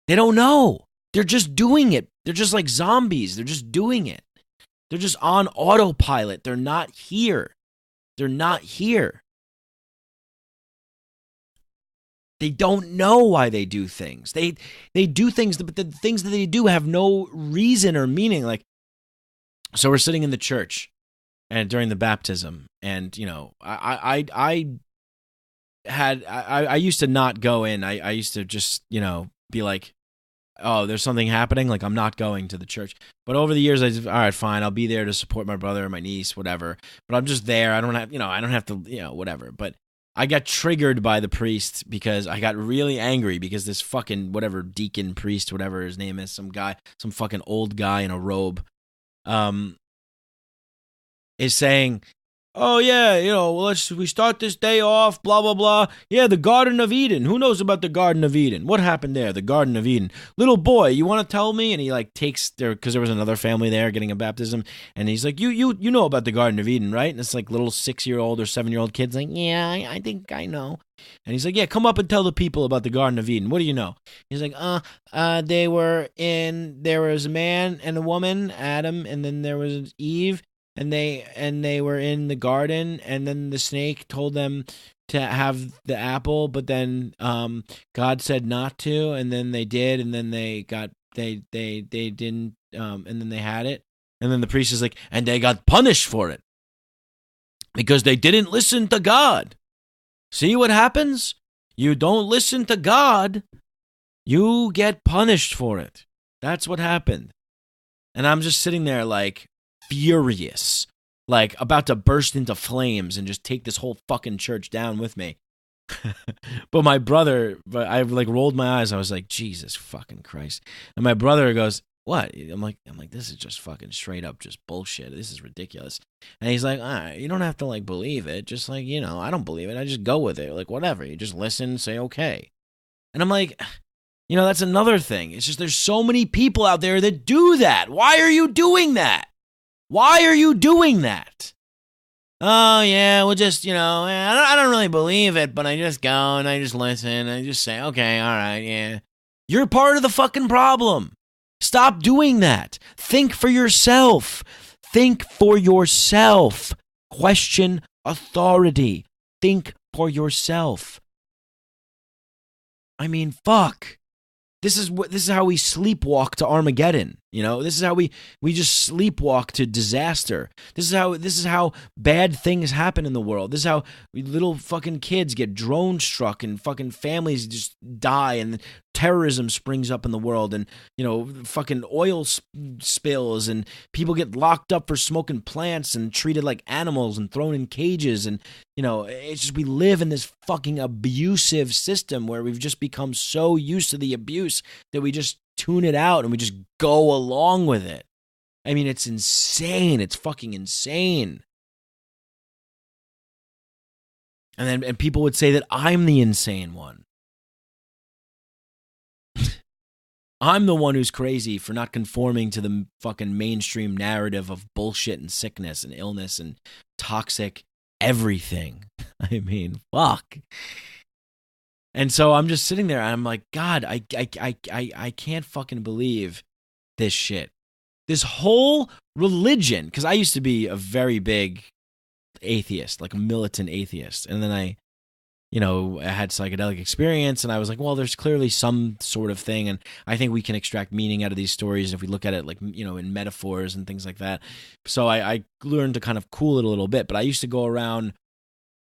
They don't know. They're just doing it. They're just like zombies. They're just doing it. They're just on autopilot. They're not here. They're not here. They don't know why they do things. They do things, but the things that they do have no reason or meaning. Like, so we're sitting in the church, and during the baptism, and I used to not go in. I used to just be like, oh, there's something happening. Like, I'm not going to the church. But over the years, all right, fine, I'll be there to support my brother, my niece, whatever. But I'm just there. I don't have to, whatever. But I got triggered by the priest because I got really angry because this fucking whatever deacon priest, whatever his name is, some fucking old guy in a robe, is saying, oh yeah, we start this day off, blah, blah, blah. Yeah, the Garden of Eden. Who knows about the Garden of Eden? What happened there? The Garden of Eden. Little boy, you want to tell me? And he takes because there was another family there getting a baptism. And he's like, you know about the Garden of Eden, right? And it's like little 6-year-old or 7-year-old kid's like, yeah, I think I know. And he's like, yeah, come up and tell the people about the Garden of Eden. What do you know? He's like, there was a man and a woman, Adam, and then there was Eve. And they were in the garden, and then the snake told them to have the apple, but then God said not to, and then they did, and then they didn't, and then they had it, and then the priest is like, and they got punished for it because they didn't listen to God. See what happens? You don't listen to God, you get punished for it. That's what happened. And I'm just sitting there like, furious, like about to burst into flames and just take this whole fucking church down with me. But I rolled my eyes. I was like, Jesus fucking Christ. And my brother goes, what? I'm like, this is just fucking straight up just bullshit. This is ridiculous. And he's like, all right, you don't have to believe it. Just I don't believe it. I just go with it. Like, whatever. You just listen, say okay. And I'm like, that's another thing. It's just there's so many people out there that do that. Why are you doing that? Why are you doing that? Oh, yeah, well, just, I don't really believe it, but I just go and I just listen and I just say, okay, all right, yeah. You're part of the fucking problem. Stop doing that. Think for yourself. Think for yourself. Question authority. Think for yourself. I mean, fuck. This is how we sleepwalk to Armageddon. This is how we just sleepwalk to disaster. This is how bad things happen in the world. This is how little fucking kids get drone struck and fucking families just die and terrorism springs up in the world and fucking oil spills and people get locked up for smoking plants and treated like animals and thrown in cages and it's just we live in this fucking abusive system where we've just become so used to the abuse that we just tune it out and we just go along with it. I mean, it's insane. It's fucking insane. And people would say that I'm the insane one. I'm the one who's crazy for not conforming to the fucking mainstream narrative of bullshit and sickness and illness and toxic everything. I mean, fuck. And so I'm just sitting there and I'm like, God, I can't fucking believe this shit. This whole religion, because I used to be a very big atheist, like a militant atheist. And then I had psychedelic experience and I was like, well, there's clearly some sort of thing. And I think we can extract meaning out of these stories if we look at it like, in metaphors and things like that. So I learned to kind of cool it a little bit, but I used to go around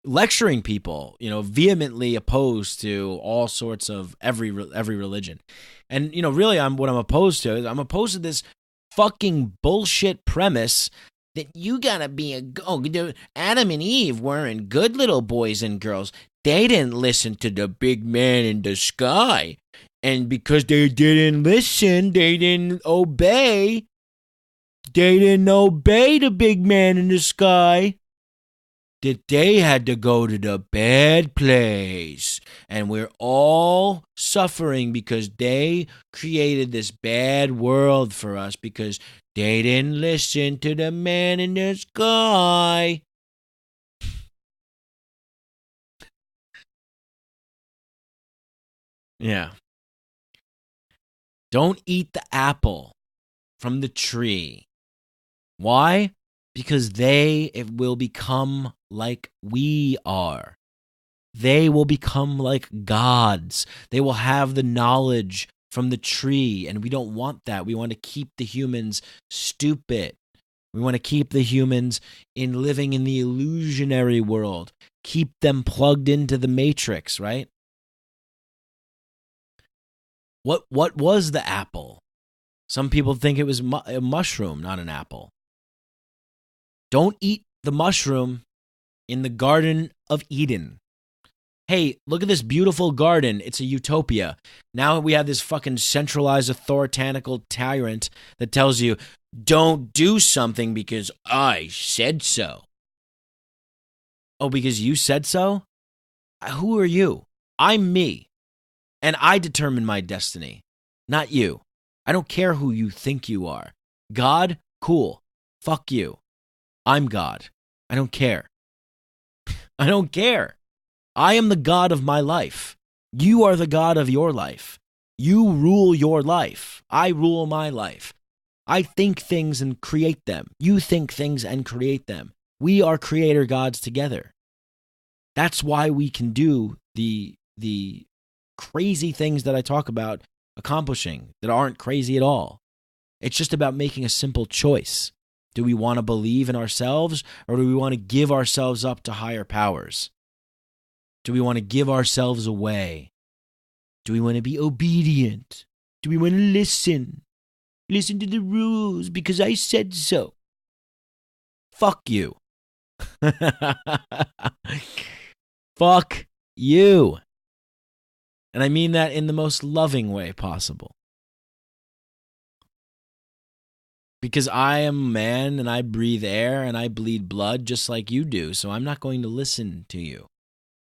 lecturing people, vehemently opposed to all sorts of every religion. And, really what I'm opposed to is I'm opposed to this fucking bullshit premise that you gotta be Adam and Eve weren't good little boys and girls. They didn't listen to the big man in the sky. And because they didn't listen, they didn't obey. They didn't obey the big man in the sky. That they had to go to the bad place. And we're all suffering because they created this bad world for us because they didn't listen to the man in the sky. Yeah. Don't eat the apple from the tree. Why? Because it will become like we are. They will become like gods. They will have the knowledge from the tree, and we don't want that. We want to keep the humans stupid. We want to keep the humans living in the illusionary world. Keep them plugged into the matrix, right? What was the apple? Some people think it was a mushroom, not an apple. Don't eat the mushroom in the Garden of Eden. Hey, look at this beautiful garden. It's a utopia. Now we have this fucking centralized authoritarian tyrant that tells you, don't do something because I said so. Oh, because you said so? Who are you? I'm me. And I determine my destiny, not you. I don't care who you think you are. God? Cool. Fuck you. I'm God. I don't care. I don't care. I am the God of my life. You are the God of your life. You rule your life. I rule my life. I think things and create them. You think things and create them. We are creator gods together. That's why we can do the crazy things that I talk about accomplishing that aren't crazy at all. It's just about making a simple choice. Do we want to believe in ourselves, or do we want to give ourselves up to higher powers? Do we want to give ourselves away? Do we want to be obedient? Do we want to listen? Listen to the rules because I said so. Fuck you. Fuck you. And I mean that in the most loving way possible. Because I am a man and I breathe air and I bleed blood just like you do. So I'm not going to listen to you.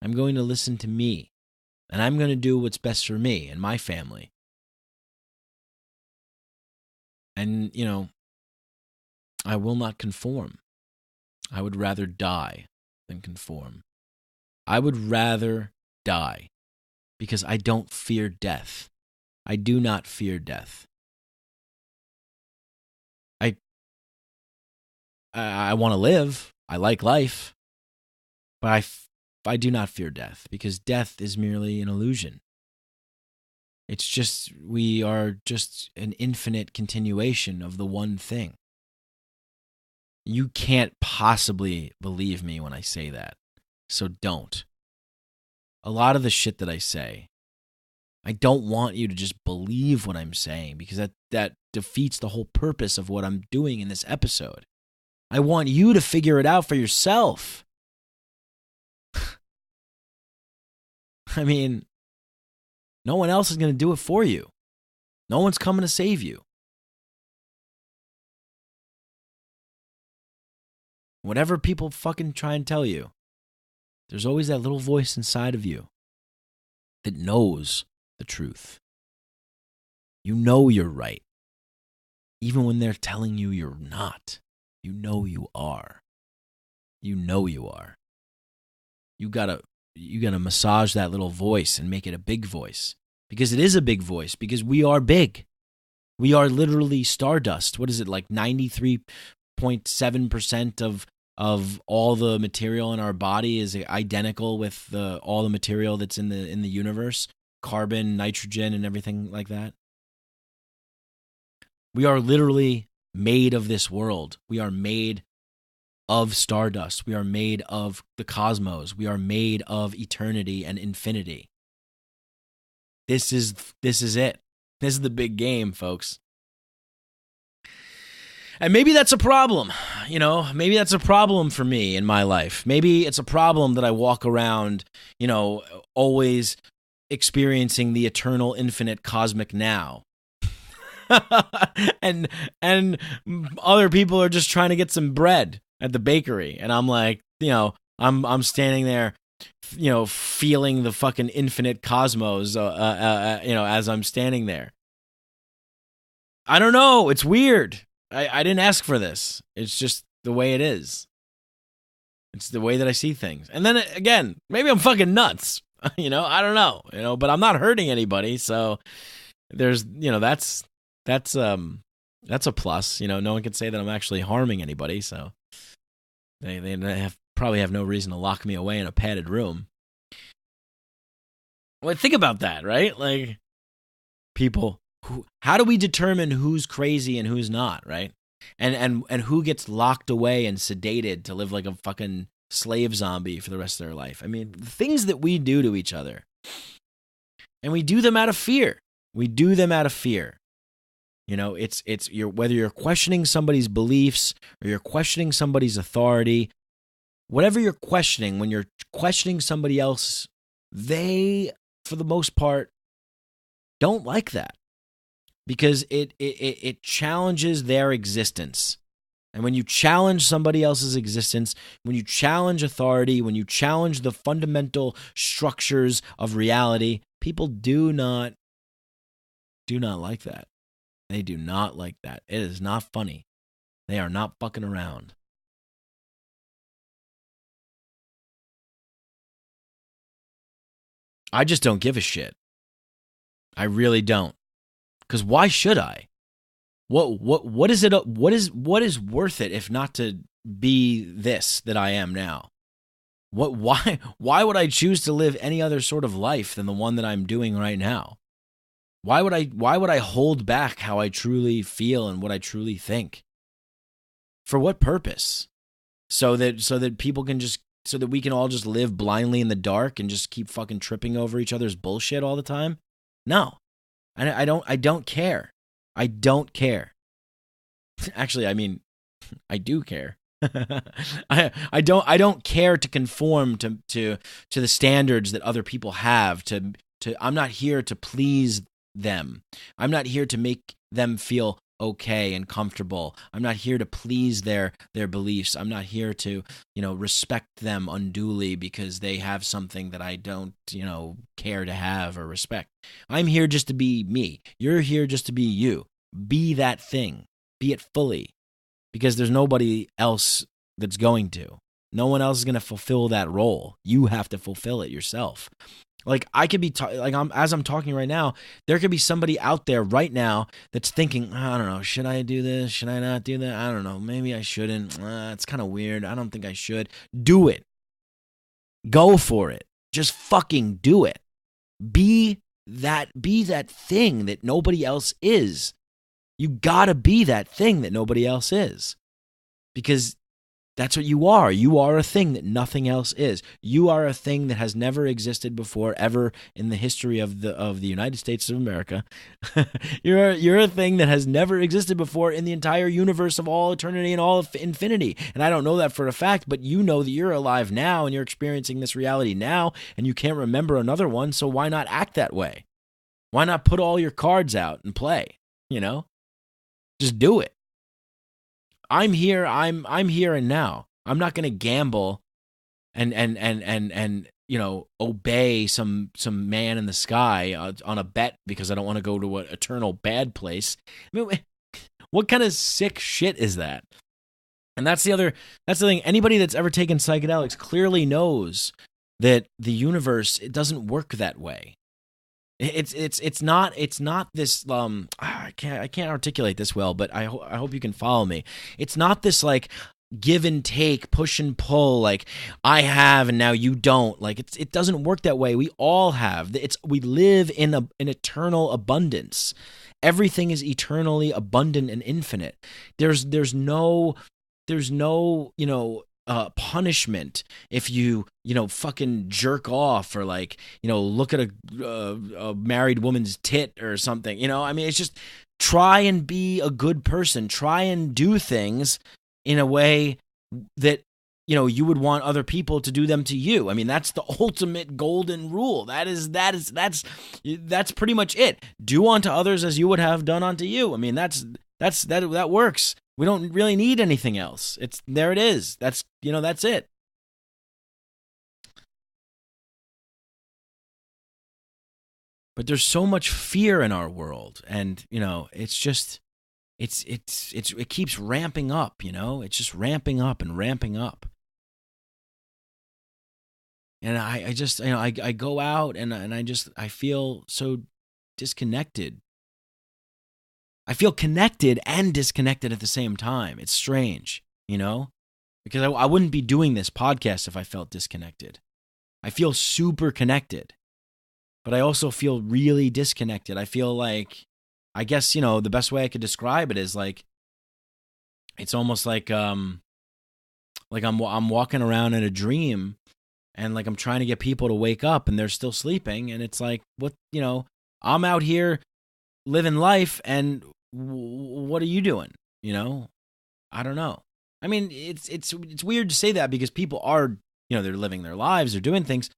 I'm going to listen to me. And I'm going to do what's best for me and my family. And, I will not conform. I would rather die than conform. I would rather die because I don't fear death. I do not fear death. I want to live. I like life. But I do not fear death because death is merely an illusion. It's just, we are just an infinite continuation of the one thing. You can't possibly believe me when I say that. So don't. A lot of the shit that I say, I don't want you to just believe what I'm saying because that defeats the whole purpose of what I'm doing in this episode. I want you to figure it out for yourself. I mean, no one else is going to do it for you. No one's coming to save you. Whatever people fucking try and tell you, there's always that little voice inside of you that knows the truth. You know you're right. Even when they're telling you you're not, you know you are. You know you are. You gotta massage that little voice and make it a big voice, because it is a big voice, because we are big. We are literally stardust. What is it, like 93.7% of all the material in our body is identical with all the material that's in the universe, carbon, nitrogen, and everything like that. We are literally made of this world. We are made of stardust. We are made of the cosmos. We are made of eternity and infinity. This is it. This is the big game, folks. And maybe that's a problem, maybe that's a problem for me in my life. Maybe it's a problem that I walk around, always experiencing the eternal, infinite, cosmic now. and other people are just trying to get some bread at the bakery. And I'm like, I'm standing there, feeling the fucking infinite cosmos, as I'm standing there. I don't know. It's weird. I didn't ask for this. It's just the way it is. It's the way that I see things. And then again, maybe I'm fucking nuts. I don't know. But I'm not hurting anybody. So there's, that's a plus. No one can say that I'm actually harming anybody. So they probably have no reason to lock me away in a padded room. Well, think about that, right? Like, people. How do we determine who's crazy and who's not, right? And who gets locked away and sedated to live like a fucking slave zombie for the rest of their life? I mean, the things that we do to each other. And we do them out of fear. It's whether you're questioning somebody's beliefs or you're questioning somebody's authority, whatever you're questioning, when you're questioning somebody else, they, for the most part, don't like that. Because it challenges their existence. And when you challenge somebody else's existence, when you challenge authority, when you challenge the fundamental structures of reality, people do not like that. They do not like that. It is not funny. They are not fucking around. I just don't give a shit. I really don't. Because why should I? What is it? What is worth it if not to be this that I am now? Why would I choose to live any other sort of life than the one that I'm doing right now? Why would I hold back how I truly feel and what I truly think? For what purpose? So that people can so that we can all just live blindly in the dark and just keep fucking tripping over each other's bullshit all the time? No. I don't care. I don't care. Actually, I mean, I do care. I don't care to conform to the standards that other people have. I'm not here to please them. I'm not here to make them feel okay and comfortable. I'm not here to please their beliefs. I'm not here to, respect them unduly because they have something that I don't, care to have or respect. I'm here just to be me. You're here just to be you. Be that thing. Be it fully. Because there's nobody else that's going to. No one else is going to fulfill that role. You have to fulfill it yourself. Like, I could be as I'm talking right now, there could be somebody out there right now that's thinking, I don't know, should I do this? Should I not do that? I don't know. Maybe I shouldn't. It's kind of weird. I don't think I should. Do it. Go for it. Just fucking do it. Be that thing that nobody else is. You gotta be that thing that nobody else is. Because that's what you are. You are a thing that nothing else is. You are a thing that has never existed before, ever in the history of the United States of America. You're a thing that has never existed before in the entire universe of all eternity and all of infinity. And I don't know that for a fact, but you know that you're alive now and you're experiencing this reality now, and you can't remember another one. So why not act that way? Why not put all your cards out and play? Just do it. I'm here. I'm here and now. I'm not going to gamble and obey some man in the sky on a bet because I don't want to go to an eternal bad place. I mean, what kind of sick shit is that? And that's the thing. Anybody that's ever taken psychedelics clearly knows that the universe, it doesn't work that way. It's not this I can't articulate this well, but I hope you can follow me. It's not this like give and take, push and pull, like I have and now you don't. Like it doesn't work that way. We all have. We live in an eternal abundance. Everything is eternally abundant and infinite. There's no punishment if you fucking jerk off or like look at a married woman's tit or something. I mean, it's just try and be a good person. Try and do things in a way that you would want other people to do them to you. I mean, that's the ultimate golden rule. That's pretty much it. Do unto others as you would have done unto you. I mean, that works. We don't really need anything else. There it is. That's it. But there's so much fear in our world, and it's just it keeps ramping up. It's just ramping up and ramping up. And I just I go out and I feel so disconnected. I feel connected and disconnected at the same time. It's strange, because I wouldn't be doing this podcast if I felt disconnected. I feel super connected, but I also feel really disconnected. I feel like, I guess, the best way I could describe it is like, it's almost like I'm walking around in a dream and like I'm trying to get people to wake up and they're still sleeping. And it's like, what, I'm out here living life, and what are you doing? I don't know. I mean, it's weird to say that because people are, they're living their lives, they're doing things,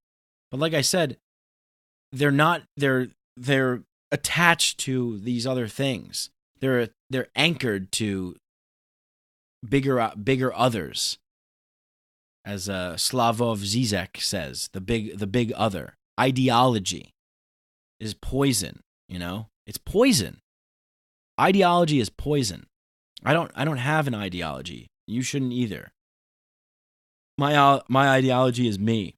but like I said, they're attached to these other things. They're anchored to bigger others, as Slavoj Zizek says. The big other. Ideology is poison. It's poison. Ideology is poison. I don't have an ideology. You shouldn't either. My ideology is me.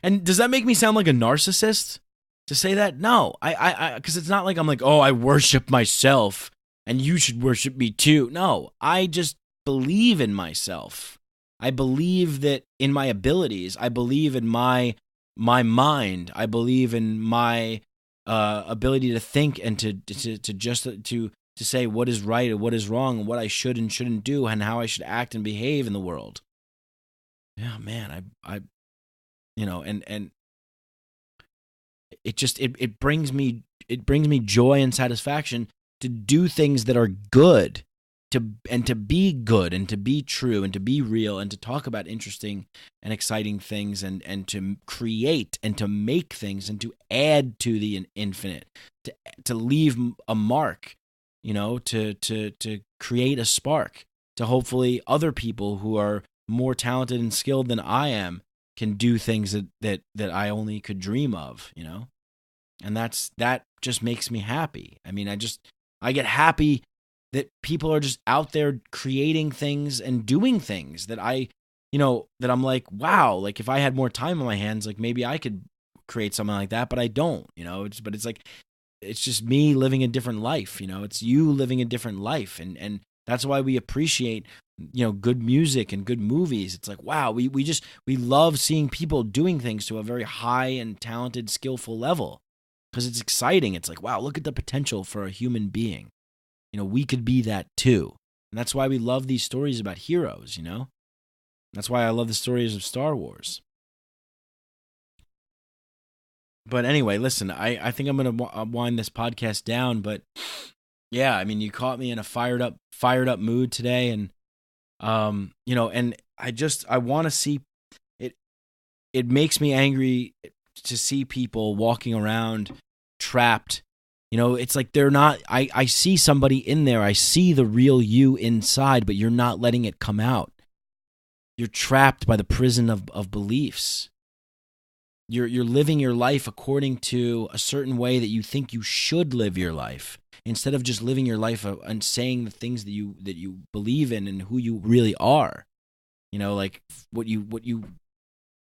And does that make me sound like a narcissist to say that? No, I because it's not like I'm like, oh, I worship myself and you should worship me too. No, I just believe in myself. I believe that in my abilities. I believe in my mind. I believe in my ability to think and to say what is right and what is wrong and what I should and shouldn't do and how I should act and behave in the world. Yeah, man, I and it brings me joy and satisfaction to do things that are good, to be good and to be true and to be real and to talk about interesting and exciting things and to create and to make things and to add to the infinite, to leave a mark, to create a spark, to hopefully other people who are more talented and skilled than I am can do things that I only could dream of, and that just makes me happy. I mean, I get happy that people are just out there creating things and doing things that that I'm like, wow, like if I had more time on my hands, like maybe I could create something like that, but I don't, but it's like, it's just me living a different life, it's you living a different life. And that's why we appreciate, good music and good movies. It's like, wow, we love seeing people doing things to a very high and talented, skillful level because it's exciting. It's like, wow, look at the potential for a human being. We could be that too. And that's why we love these stories about heroes, That's why I love the stories of Star Wars. But anyway, listen, I think I'm going to wind this podcast down, but yeah, I mean, you caught me in a fired up mood today, and and I want to see it. It makes me angry to see people walking around trapped. It's like they're not, I see somebody in there. I see the real you inside, but you're not letting it come out. You're trapped by the prison of beliefs. You're living your life according to a certain way that you think you should live your life, instead of just living your life and saying the things that you believe in and who you really are. Like what you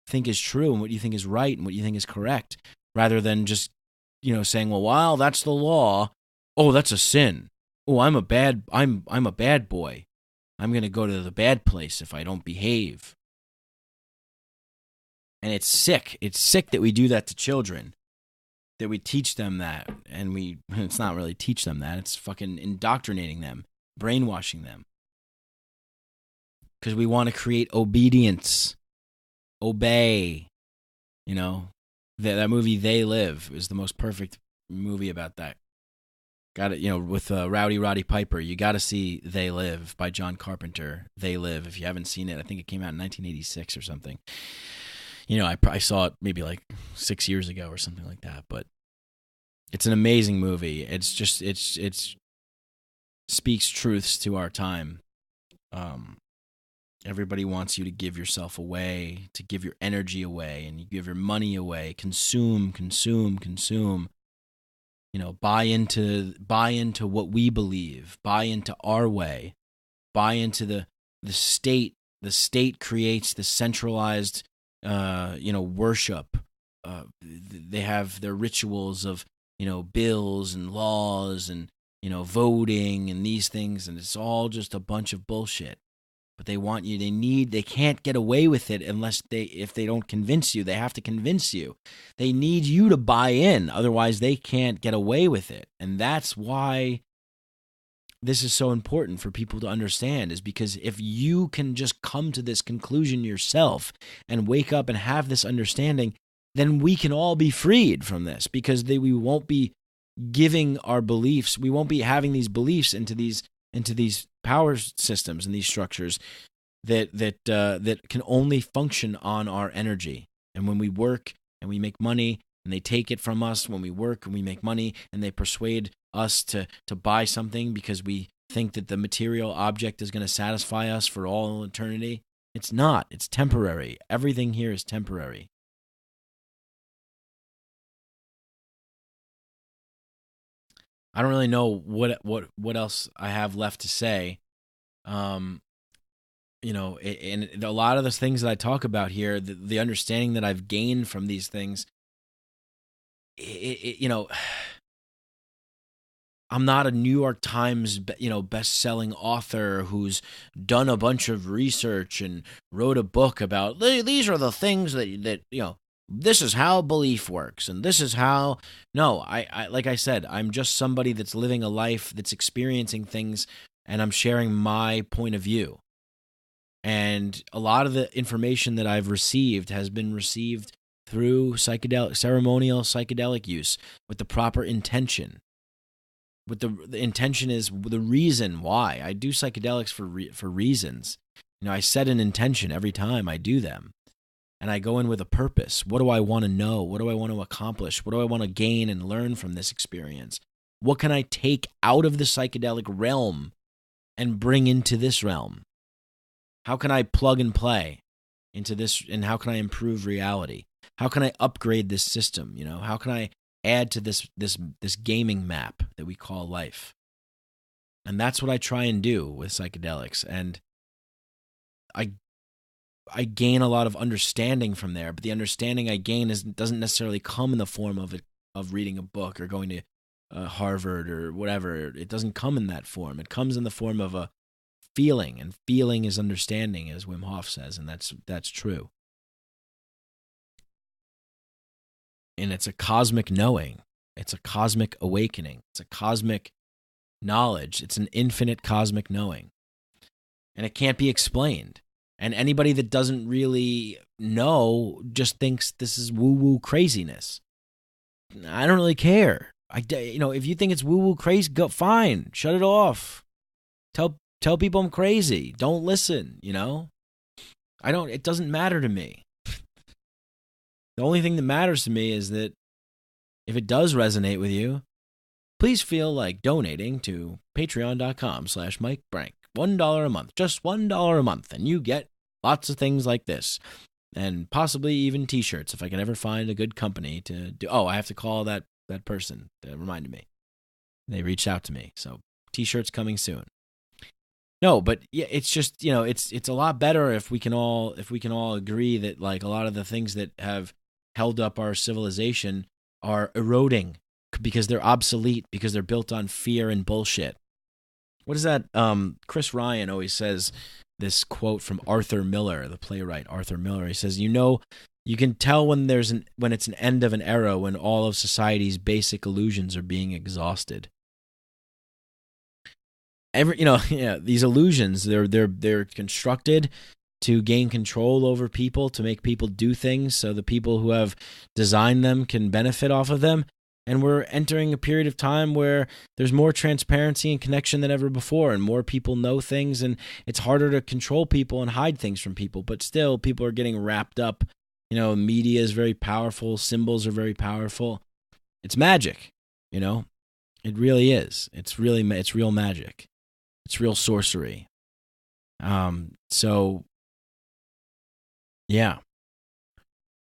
think is true and what you think is right and what you think is correct, rather than just, saying, well, that's the law. Oh, that's a sin. Oh, I'm a bad boy. I'm going to go to the bad place if I don't behave. And it's sick. It's sick that we do that to children, that we teach them that. And it's not really teach them that. It's fucking indoctrinating them, brainwashing them. Because we want to create obedience. Obey. That movie, They Live, is the most perfect movie about that. Got it, with Rowdy Roddy Piper. You got to see They Live by John Carpenter. They Live. If you haven't seen it, I think it came out in 1986 or something. I saw it maybe like 6 years ago or something like that. But it's an amazing movie. It's just it's speaks truths to our time. Everybody wants you to give yourself away, to give your energy away, and you give your money away. Consume. Buy into what we believe. Buy into our way. Buy into the state. The state creates the centralized, worship. They have their rituals of, bills and laws and, voting and these things, and it's all just a bunch of bullshit. But they can't get away with it if they don't convince you. They have to convince you. They need you to buy in. Otherwise, they can't get away with it. And that's why this is so important for people to understand, is because if you can just come to this conclusion yourself and wake up and have this understanding, then we can all be freed from this, because we won't be giving our beliefs. We won't be having these beliefs into these power systems and these structures that can only function on our energy. And when we work and we make money and they take it from us, when we work and we make money and they persuade us to buy something because we think that the material object is going to satisfy us for all eternity, it's not. It's temporary. Everything here is temporary. I don't really know what else I have left to say. And a lot of the things that I talk about here, the understanding that I've gained from these things, I'm not a New York Times, best-selling author who's done a bunch of research and wrote a book about these are the things that this is how belief works, and this is how. No, I like I said, I'm just somebody that's living a life, that's experiencing things, and I'm sharing my point of view. And a lot of the information that I've received has been received through ceremonial psychedelic use with the proper intention. With the intention is the reason why I do psychedelics for reasons. I set an intention every time I do them. And I go in with a purpose. What do I want to know? What do I want to accomplish? What do I want to gain and learn from this experience? What can I take out of the psychedelic realm and bring into this realm? How can I plug and play into this, and how can I improve reality? How can I upgrade this system? How can I add to this gaming map that we call life? And that's what I try and do with psychedelics. And I gain a lot of understanding from there, but the understanding I gain doesn't necessarily come in the form of reading a book or going to Harvard or whatever. It doesn't come in that form. It comes in the form of a feeling, and feeling is understanding, as Wim Hof says, and that's true. And it's a cosmic knowing. It's a cosmic awakening. It's a cosmic knowledge. It's an infinite cosmic knowing. And it can't be explained. And anybody that doesn't really know just thinks this is woo-woo craziness. I don't really care. If you think it's woo-woo crazy, go fine. Shut it off. Tell people I'm crazy. Don't listen, it doesn't matter to me. The only thing that matters to me is that if it does resonate with you, please feel like donating to patreon.com/MikeBrank. $1 a month, just $1 a month, and you get lots of things like this, and possibly even T-shirts if I can ever find a good company to do. Oh, I have to call that person that reminded me. They reached out to me, so T-shirts coming soon. No, but yeah, it's just, it's a lot better if we can all agree that like a lot of the things that have held up our civilization are eroding because they're obsolete, because they're built on fear and bullshit. What is that? Chris Ryan always says this quote from Arthur Miller, the playwright Arthur Miller. He says, you can tell when it's an end of an era, when all of society's basic illusions are being exhausted. These illusions, they're constructed to gain control over people, to make people do things so the people who have designed them can benefit off of them. And we're entering a period of time where there's more transparency and connection than ever before, and more people know things, and it's harder to control people and hide things from people. But still, people are getting wrapped up. Media is very powerful. Symbols are very powerful. It's magic, It really is. It's real magic. It's real sorcery. So, yeah.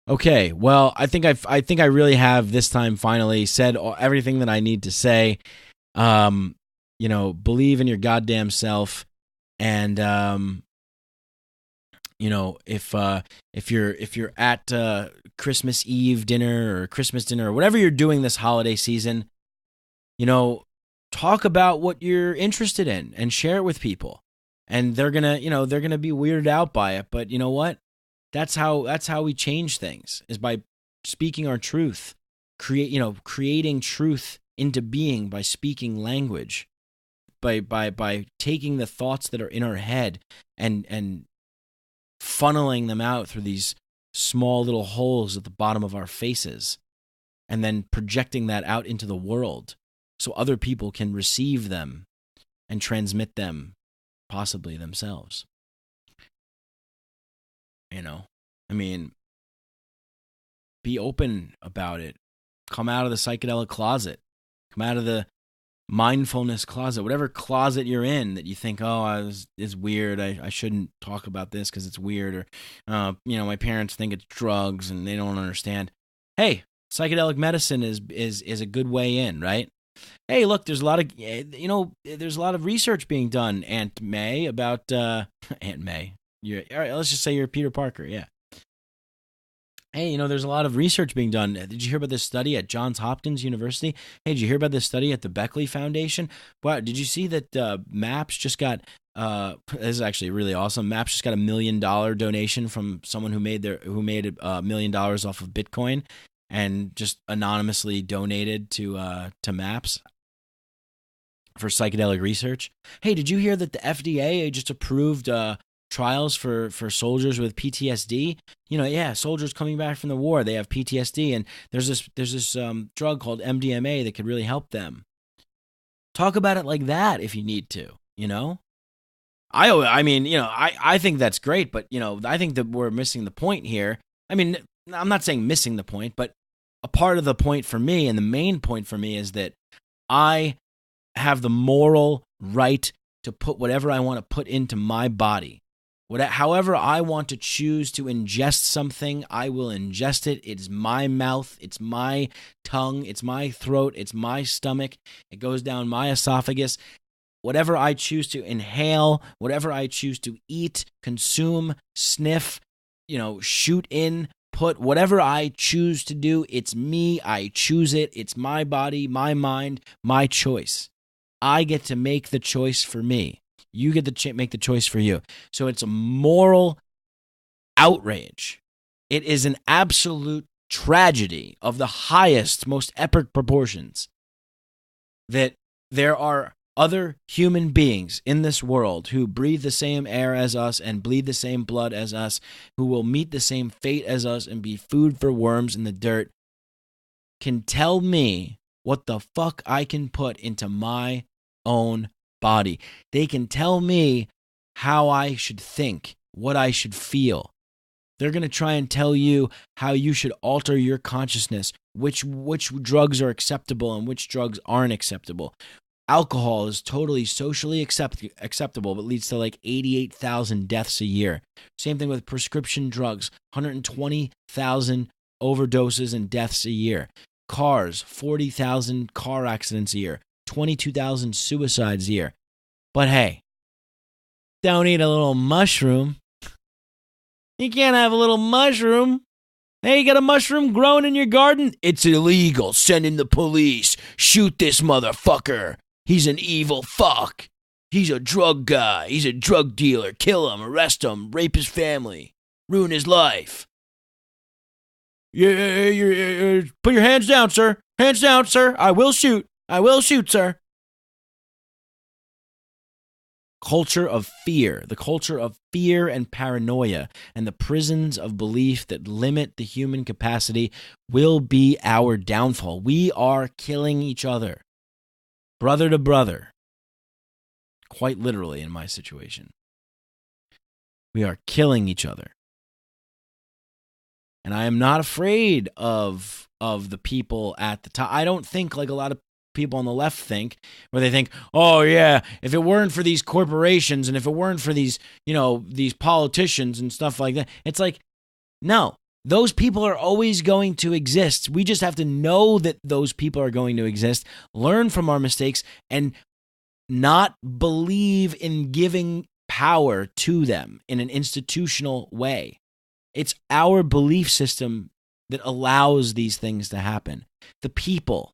Okay, well, I think I really have this time finally said everything that I need to say. Believe in your goddamn self, and if you're at Christmas Eve dinner or Christmas dinner or whatever you're doing this holiday season, talk about what you're interested in and share it with people. And they're gonna be weirded out by it, but you know what? That's how we change things, is by speaking our truth, creating truth into being by speaking language, by taking the thoughts that are in our head and funneling them out through these small little holes at the bottom of our faces, and then projecting that out into the world so other people can receive them and transmit them, possibly themselves. Be open about it. Come out of the psychedelic closet. Come out of the mindfulness closet. Whatever closet you're in that you think, it's weird. I shouldn't talk about this because it's weird. Or, my parents think it's drugs and they don't understand. Hey, psychedelic medicine is a good way in, right? Hey, look, there's a lot of research being done, Aunt May, about Aunt May. All right, let's just say you're Peter Parker, yeah. Hey, there's a lot of research being done. Did you hear about this study at Johns Hopkins University? Hey, did you hear about this study at the Beckley Foundation? Wow, did you see that MAPS just got, this is actually really awesome, MAPS just got $1 million donation from someone who made $1 million off of Bitcoin and just anonymously donated to MAPS for psychedelic research. Hey, did you hear that the FDA just approved trials for soldiers with PTSD? Soldiers coming back from the war, they have PTSD, and there's this drug called MDMA that could really help them. Talk about it like that if you need to. I think that's great, but I think that we're missing the point here. I mean, I'm not saying missing the point, but a part of the point for me, and the main point for me, is that I have the moral right to put whatever I want to put into my body. However I want to choose to ingest something, I will ingest it. It's my mouth, it's my tongue, it's my throat, it's my stomach. It goes down my esophagus. Whatever I choose to inhale, whatever I choose to eat, consume, sniff, shoot in, put, whatever I choose to do, it's me. I choose it. It's my body, my mind, my choice. I get to make the choice for me. You get to make the choice for you. So it's a moral outrage. It is an absolute tragedy of the highest, most epic proportions that there are other human beings in this world who breathe the same air as us and bleed the same blood as us, who will meet the same fate as us and be food for worms in the dirt, can tell me what the fuck I can put into my own body. They can tell me how I should think, what I should feel. They're going to try and tell you how you should alter your consciousness, which drugs are acceptable and which drugs aren't acceptable. Alcohol is totally socially acceptable, but leads to like 88,000 deaths a year. Same thing with prescription drugs, 120,000 overdoses and deaths a year. Cars, 40,000 car accidents a year. 22,000 suicides a year. But hey, don't eat a little mushroom. You can't have a little mushroom. Hey, you got a mushroom growing in your garden? It's illegal. Send in the police. Shoot this motherfucker. He's an evil fuck. He's a drug guy. He's a drug dealer. Kill him, arrest him, rape his family, ruin his life. Yeah, put your hands down, sir. Hands down, sir. I will shoot. I will shoot, sir. Culture of fear, the culture of fear and paranoia, and the prisons of belief that limit the human capacity will be our downfall. We are killing each other, brother to brother, quite literally in my situation. We are killing each other. And I am not afraid of the people at the top. I don't think like a lot of people on the left think, where they think, oh yeah, if it weren't for these corporations and if it weren't for these, these politicians and stuff like that, it's like, no, those people are always going to exist. We just have to know that those people are going to exist, learn from our mistakes, and not believe in giving power to them in an institutional way. It's our belief system that allows these things to happen. The people,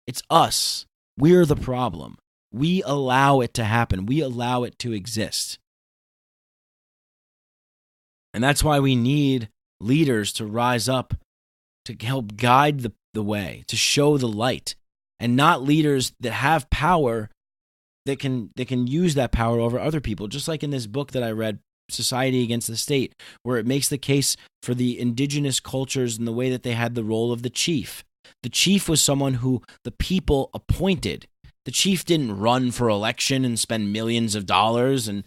it's us. We're the problem. We allow it to happen. We allow it to exist. And that's why we need leaders to rise up to help guide the way, to show the light, and not leaders that have power that can use that power over other people. Just like in this book that I read, Society Against the State, where it makes the case for the indigenous cultures and the way that they had the role of the chief. The chief was someone who the people appointed. The chief didn't run for election and spend millions of dollars and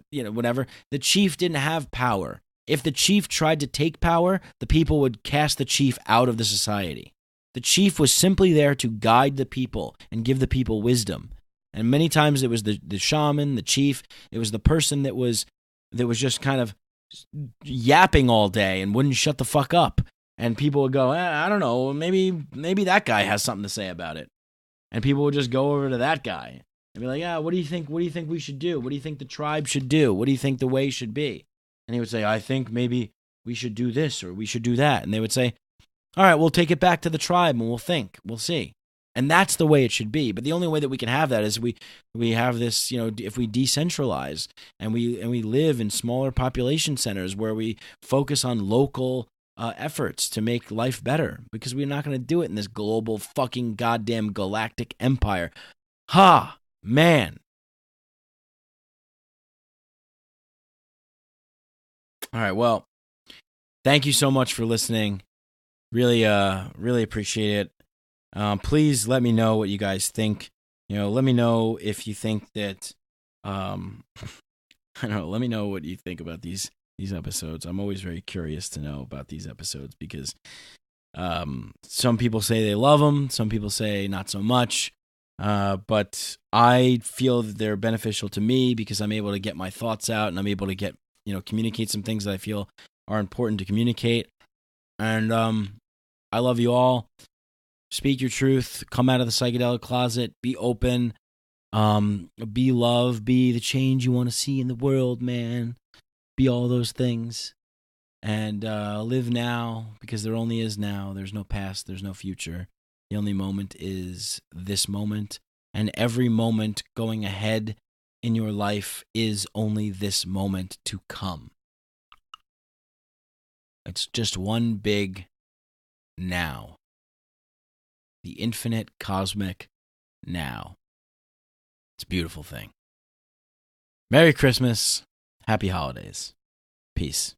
whatever. The chief didn't have power. If the chief tried to take power, the people would cast the chief out of the society. The chief was simply there to guide the people and give the people wisdom. And many times it was the shaman, the chief. It was the person that was just kind of yapping all day and wouldn't shut the fuck up. And people would go, I don't know, maybe that guy has something to say about it. And people would just go over to that guy and be like, yeah, what do you think we should do? What do you think the tribe should do? What do you think the way should be? And he would say, I think maybe we should do this or we should do that. And they would say, all right, we'll take it back to the tribe and we'll see. And that's the way it should be. But the only way that we can have that is we have this, if we decentralize and we live in smaller population centers where we focus on local efforts to make life better, because we're not going to do it in this global fucking goddamn galactic empire. Ha, man. All right, well, thank you so much for listening. Really appreciate it. Please let me know what you guys think. Let me know if you think that, I don't know, let me know what you think about these episodes. I'm always very curious to know about these episodes because some people say they love them, some people say not so much, but I feel that they're beneficial to me because I'm able to get my thoughts out and I'm able to communicate some things that I feel are important to communicate. And I love you all. Speak your truth. Come out of the psychedelic closet. Be open. Be love. Be the change you want to see in the world, man. Be all those things. And live now, because there only is now. There's no past. There's no future. The only moment is this moment. And every moment going ahead in your life is only this moment to come. It's just one big now. The infinite cosmic now. It's a beautiful thing. Merry Christmas. Happy holidays. Peace.